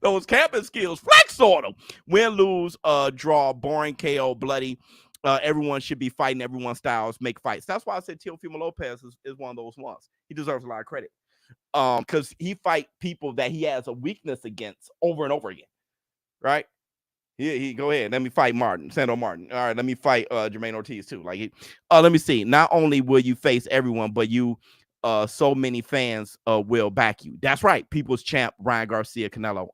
Those camping skills, flex on them. Win, lose, draw, boring, KO, bloody. Everyone should be fighting. Everyone's styles make fights. That's why I said Teofimo Lopez is one of those ones. He deserves a lot of credit. because he fight people that he has a weakness against over and over again, right? He go ahead. Let me fight Sandro Martin. All right, let me fight Jermaine Ortiz too. Like, let me see. Not only will you face everyone, but you, so many fans will back you. That's right. People's champ Ryan Garcia Canelo.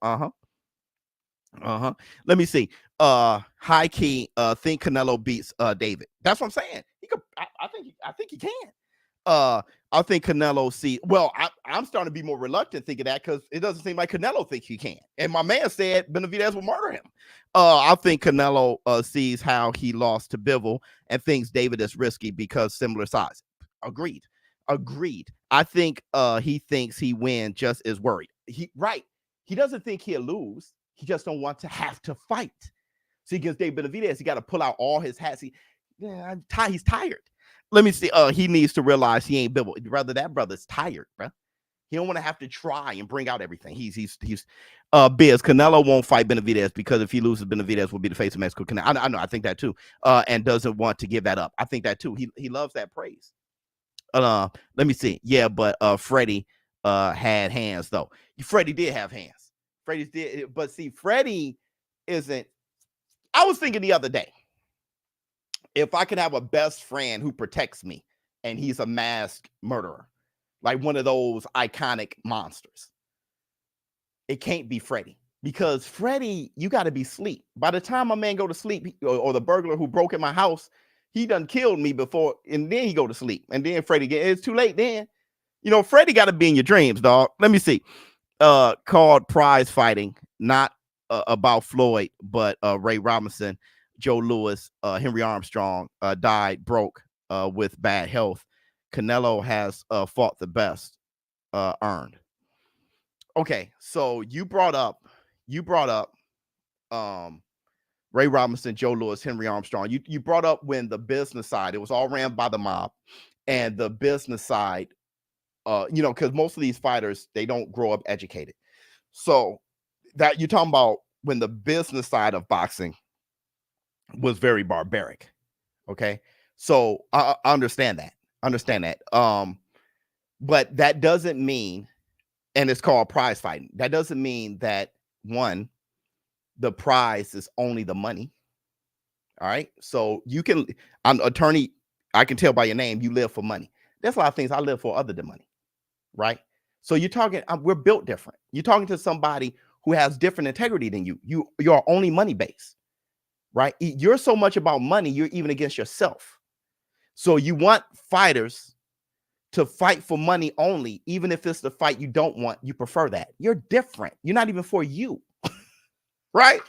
Let me see. High key. Think Canelo beats David. That's what I'm saying. He could. I think he can. I think Canelo I'm starting to be more reluctant thinking that because it doesn't seem like Canelo thinks he can. And my man said Benavidez will murder him. I think Canelo sees how he lost to Bivol and thinks David is risky because similar size. Agreed. I think he thinks he win, just is worried. He doesn't think he'll lose. He just don't want to have to fight. So against David Benavidez, he got to pull out all his hats. He's tired. Let me see. He needs to realize he ain't Bivol. Rather, that brother's tired, bro. He don't want to have to try and bring out everything. Biz. Canelo won't fight Benavidez because if he loses, Benavidez will be the face of Mexico. I know. I think that too. And doesn't want to give that up. I think that too. He loves that praise. Let me see. Yeah, but Freddie had hands though. Freddie did have hands. Freddie did, but see, Freddie isn't. I was thinking the other day, if I could have a best friend who protects me and he's a masked murderer, like one of those iconic monsters, it can't be Freddie, because Freddie, you got to be asleep. By the time my man go to sleep, or the burglar who broke in my house, he done killed me before, and then he go to sleep. And then Freddie, it's too late then. Freddie got to be in your dreams, dog. Let me see. Called prize fighting, not about Floyd, but Ray Robinson, Joe Louis, Henry Armstrong died broke with bad health. Canelo has fought the best, earned. Okay, so you brought up Ray Robinson, Joe Louis, Henry Armstrong. You brought up when the business side, it was all ran by the mob, and the business side, because most of these fighters, they don't grow up educated. So that you're talking about when the business side of boxing was very barbaric. Okay. So I understand that. But that doesn't mean, and it's called prize fighting. That doesn't mean that the prize is only the money. All right. So I'm attorney. I can tell by your name, you live for money. There's a lot of things I live for other than money. Right. So you're talking, we're built different. You're talking to somebody who has different integrity than you. You're only money based. Right. You're so much about money, you're even against yourself. So you want fighters to fight for money only, even if it's the fight you don't want, you prefer that. You're different. You're not even for you. Right.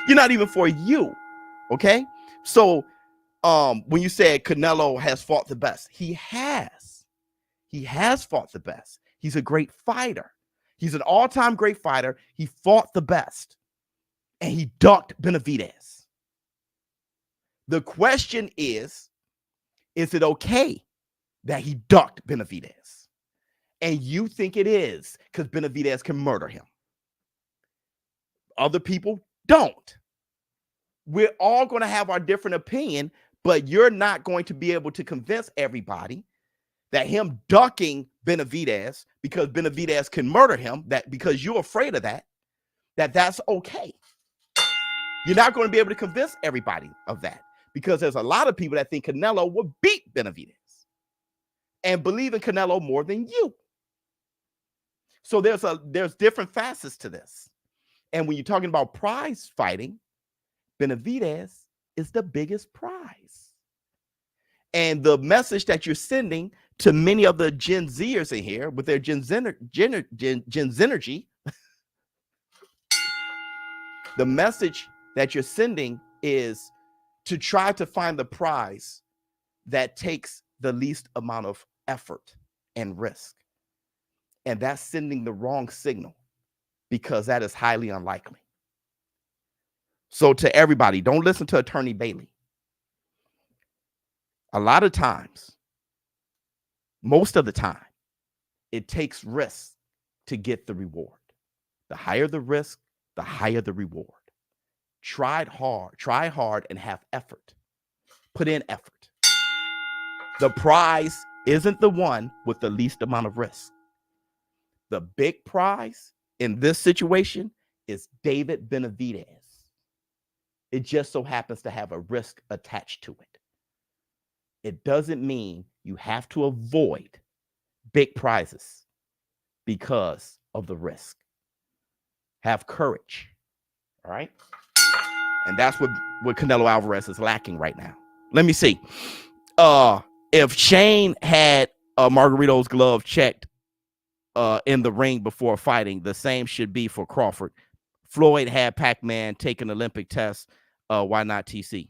You're not even for you. Okay. So when you said Canelo has fought the best, he has fought the best. He's a great fighter. He's an all-time great fighter. He fought the best. And he ducked Benavidez. The question is it okay that he ducked Benavidez? And you think it is because Benavidez can murder him. Other people don't. We're all going to have our different opinion, but you're not going to be able to convince everybody that him ducking Benavidez because Benavidez can murder him, that because you're afraid of that's okay. You're not going to be able to convince everybody of that because there's a lot of people that think Canelo will beat Benavidez and believe in Canelo more than you. So there's different facets to this. And when you're talking about prize fighting, Benavidez is the biggest prize. And the message that you're sending to many of the Gen Zers in here with their Gen Zenergy, the message that you're sending is to try to find the prize that takes the least amount of effort and risk. And that's sending the wrong signal because that is highly unlikely. So to everybody, don't listen to Attorney Bailey. A lot of times, most of the time, it takes risk to get the reward. The higher the risk, the higher the reward. Try hard and have effort. Put in effort. The prize isn't the one with the least amount of risk. The big prize in this situation is David Benavidez. It just so happens to have a risk attached to it. It doesn't mean you have to avoid big prizes because of the risk. Have courage. All right. And that's what Canelo Alvarez is lacking right now. Let me see. If Shane had Margarito's glove checked in the ring before fighting, the same should be for Crawford. Floyd had Pac-Man take an Olympic test. Why not TC?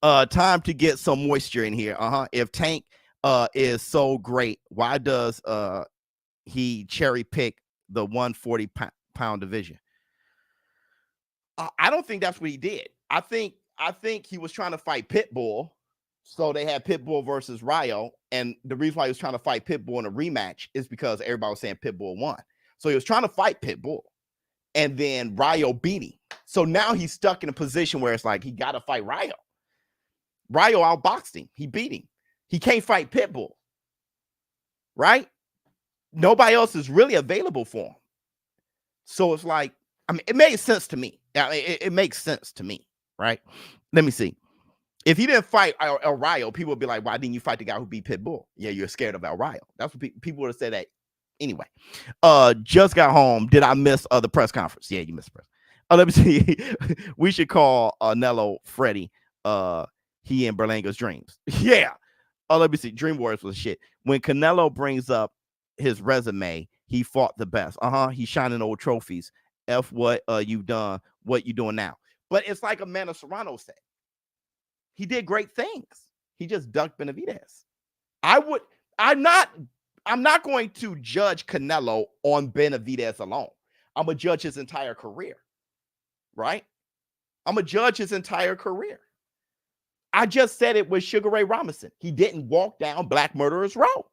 Time to get some moisture in here. If Tank is so great, why does he cherry pick the 140-pound division? I don't think that's what he did. I think he was trying to fight Pitbull, so they had Pitbull versus Rayo, and the reason why he was trying to fight Pitbull in a rematch is because everybody was saying Pitbull won. So he was trying to fight Pitbull, and then Rayo beat him. So now he's stuck in a position where it's like he got to fight Rayo. Rayo outboxed him. He beat him. He can't fight Pitbull, right? Nobody else is really available for him. So it's like, I mean, it made sense to me. It makes sense to me, right? Let me see. If he didn't fight El Rayo, people would be like, why didn't you fight the guy who beat Pitbull? Yeah, you're scared of El Rayo. That's what people would have said that anyway. Just got home. Did I miss the press conference? Yeah, you missed the press. Let me see. We should call Nello Freddie. He in Berlanga's dreams. Yeah. Let me see. Dream Warriors was shit. When Canelo brings up his resume, he fought the best. He's shining old trophies. F what you've done, what you doing now. But it's like Amanda Serrano said. He did great things. He just ducked Benavidez. I'm not going to judge Canelo on Benavidez alone. I'm gonna judge his entire career. Right? I'm gonna judge his entire career. I just said it with Sugar Ray Robinson. He didn't walk down Black Murderers Row.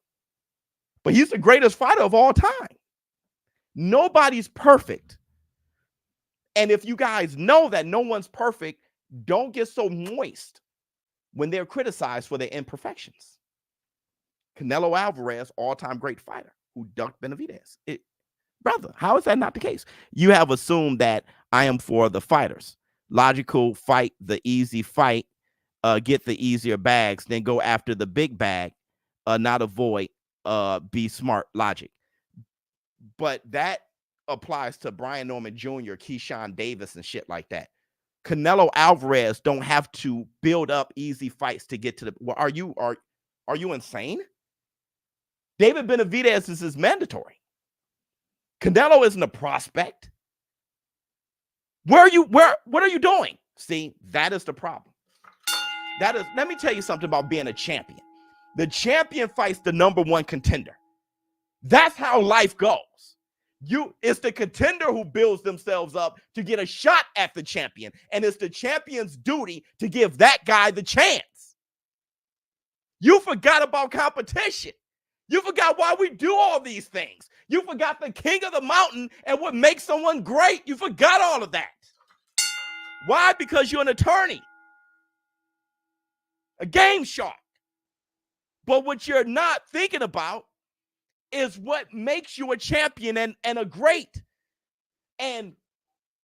But he's the greatest fighter of all time. Nobody's perfect. And if you guys know that no one's perfect, don't get so moist when they're criticized for their imperfections. Canelo Alvarez, all-time great fighter, who ducked Benavidez. Brother, how is that not the case? You have assumed that I am for the fighters. Logical, fight the easy fight, get the easier bags, then go after the big bag, not avoid, be smart logic. But that applies to Brian Norman Jr., Keyshawn Davis, and shit like that. Canelo Alvarez don't have to build up easy fights to get to the. Well, are you insane? David Benavidez is mandatory. Canelo isn't a prospect. What are you doing? See, that is the problem. Let me tell you something about being a champion. The champion fights the number one contender. That's how life goes. It's the contender who builds themselves up to get a shot at the champion, and it's the champion's duty to give that guy the chance. You forgot about competition. You forgot why we do all these things. You forgot the king of the mountain and what makes someone great. You forgot all of that. Why? Because you're an attorney, a game shark. But what you're not thinking about is what makes you a champion and a great. And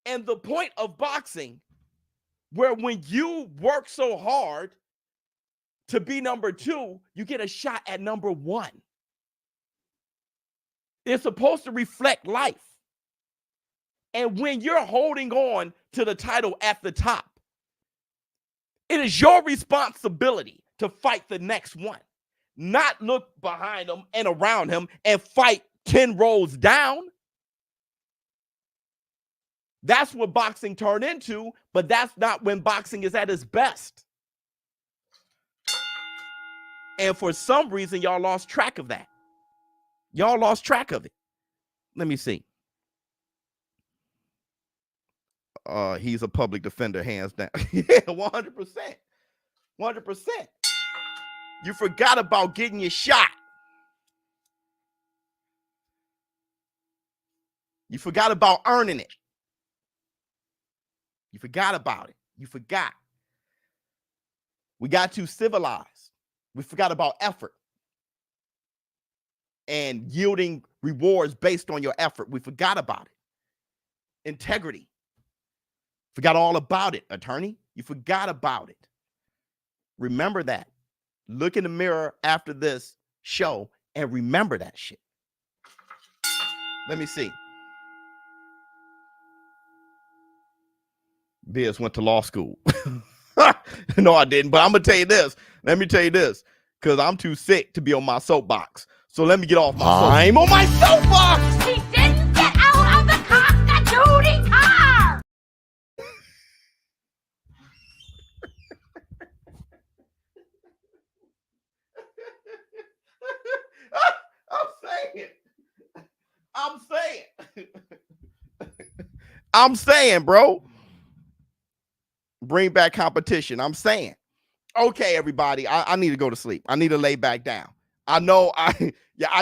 the point of boxing, where when you work so hard to be number two, you get a shot at number one. It's supposed to reflect life. And when you're holding on to the title at the top, it is your responsibility to fight the next one. Not look behind him and around him and fight 10 rows down. That's what boxing turned into, but that's not when boxing is at its best. And for some reason, y'all lost track of that. Y'all lost track of it. Let me see. He's a public defender, hands down. Yeah, 100%. 100%. You forgot about getting your shot. You forgot about earning it. You forgot about it. You forgot. We got too civilized. We forgot about effort. and yielding rewards based on your effort. We forgot about it. Integrity. Forgot all about it, attorney. You forgot about it. Remember that. Look in the mirror after this show and remember that shit. Let me see. Biz went to law school. No, I didn't. But I'm going to tell you this. Let me tell you this. Because I'm too sick to be on my soapbox. So let me get off my soapbox. I'm on my soapbox. He didn't get out of the cock-a-doodle car! I'm saying, bro. Bring back competition. I'm saying. Okay, everybody. I need to go to sleep. I need to lay back down. I know I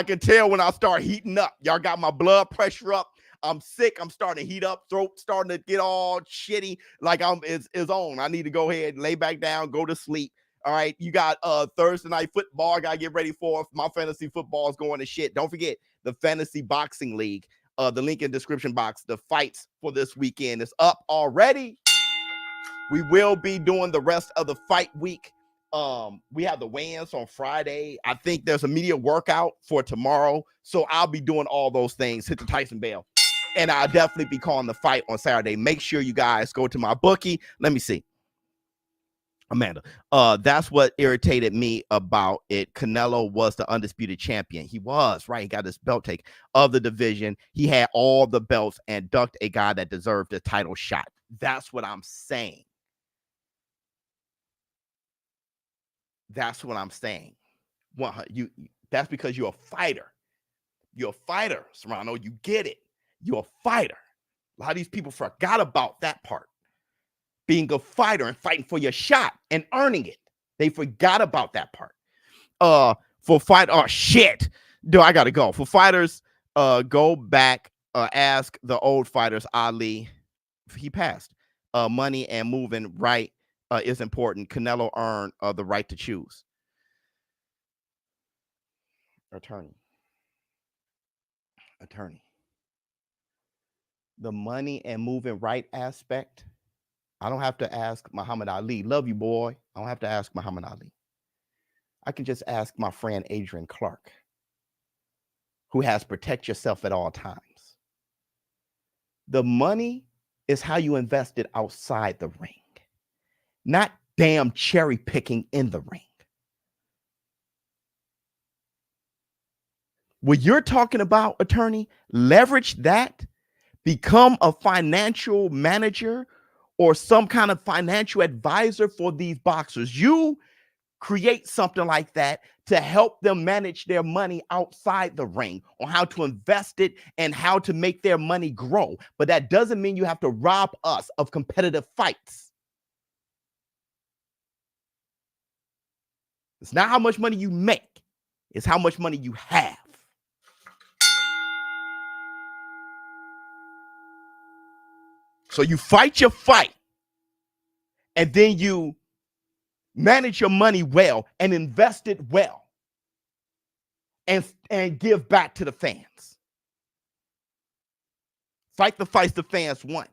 can tell when I start heating up. Y'all got my blood pressure up. I'm sick. I'm starting to heat up. Throat starting to get all shitty. Like it's on. I need to go ahead, lay back down, go to sleep. All right. You got Thursday night football. I gotta get ready for my fantasy football is going to shit. Don't forget the fantasy boxing league. The link in the description box. The fights for this weekend is up already. We will be doing the rest of the fight week. We have the weigh-ins on Friday. I think there's a media workout for tomorrow. So I'll be doing all those things. Hit the Tyson bell. And I'll definitely be calling the fight on Saturday. Make sure you guys go to my bookie. Let me see. Amanda. That's what irritated me about it. Canelo was the undisputed champion. He was, right? He got his belt take of the division. He had all the belts and ducked a guy that deserved a title shot. That's what I'm saying. That's what I'm saying. That's because you're a fighter. You're a fighter, Serrano. You get it. You're a fighter. A lot of these people forgot about that part. Being a fighter and fighting for your shot and earning it. They forgot about that part. For fight, oh shit. Dude, I gotta go. For fighters, go back, ask the old fighters, Ali. He passed. Money and moving right is important. Canelo earned the right to choose. Attorney. The money and moving right aspect, I don't have to ask Muhammad Ali. Love you, boy. I don't have to ask Muhammad Ali. I can just ask my friend Adrian Clark, who has protect yourself at all times. The money is how you invest it outside the ring, not damn cherry picking in the ring. What you're talking about, attorney, leverage that, become a financial manager or some kind of financial advisor for these boxers. You create something like that to help them manage their money outside the ring, on how to invest it and how to make their money grow. But that doesn't mean you have to rob us of competitive fights. It's not how much money you make. It's how much money you have. So you fight your fight, and then you manage your money well and invest it well, and give back to the fans. Fight the fights the fans want.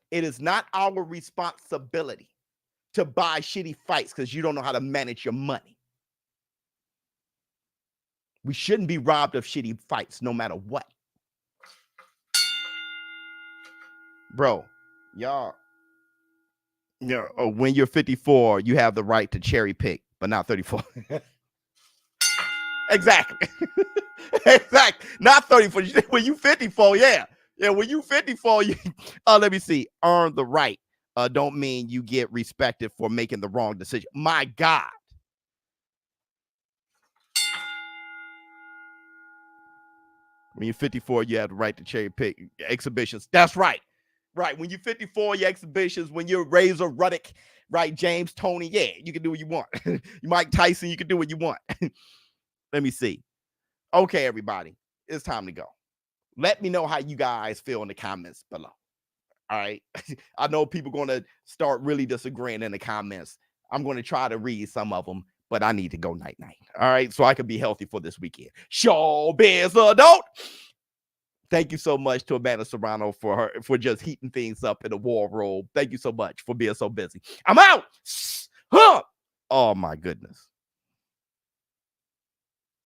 It is not our responsibility to buy shitty fights because you don't know how to manage your money. We shouldn't be robbed of shitty fights no matter what. Bro, y'all, when you're 54, you have the right to cherry pick, but not 34. Exactly. Exactly. Not 34. When you 54, yeah. Yeah, when you 54, you let me see. Earn the right. Don't mean you get respected for making the wrong decision. My God. When you're 54, you have the right to cherry pick exhibitions. That's right. Right. When you're 54, your exhibitions, when you're Razor Ruddock, right? James Toney, yeah, you can do what you want. Mike Tyson, you can do what you want. Let me see. Okay, everybody, it's time to go. Let me know how you guys feel in the comments below. All right. I know people going to start really disagreeing in the comments. I'm going to try to read some of them, but I need to go night-night. All right, so I can be healthy for this weekend. Showbizz adult. Thank you so much to Amanda Serrano for just heating things up in the war room. Thank you so much for being so busy. I'm out. Huh. Oh my goodness.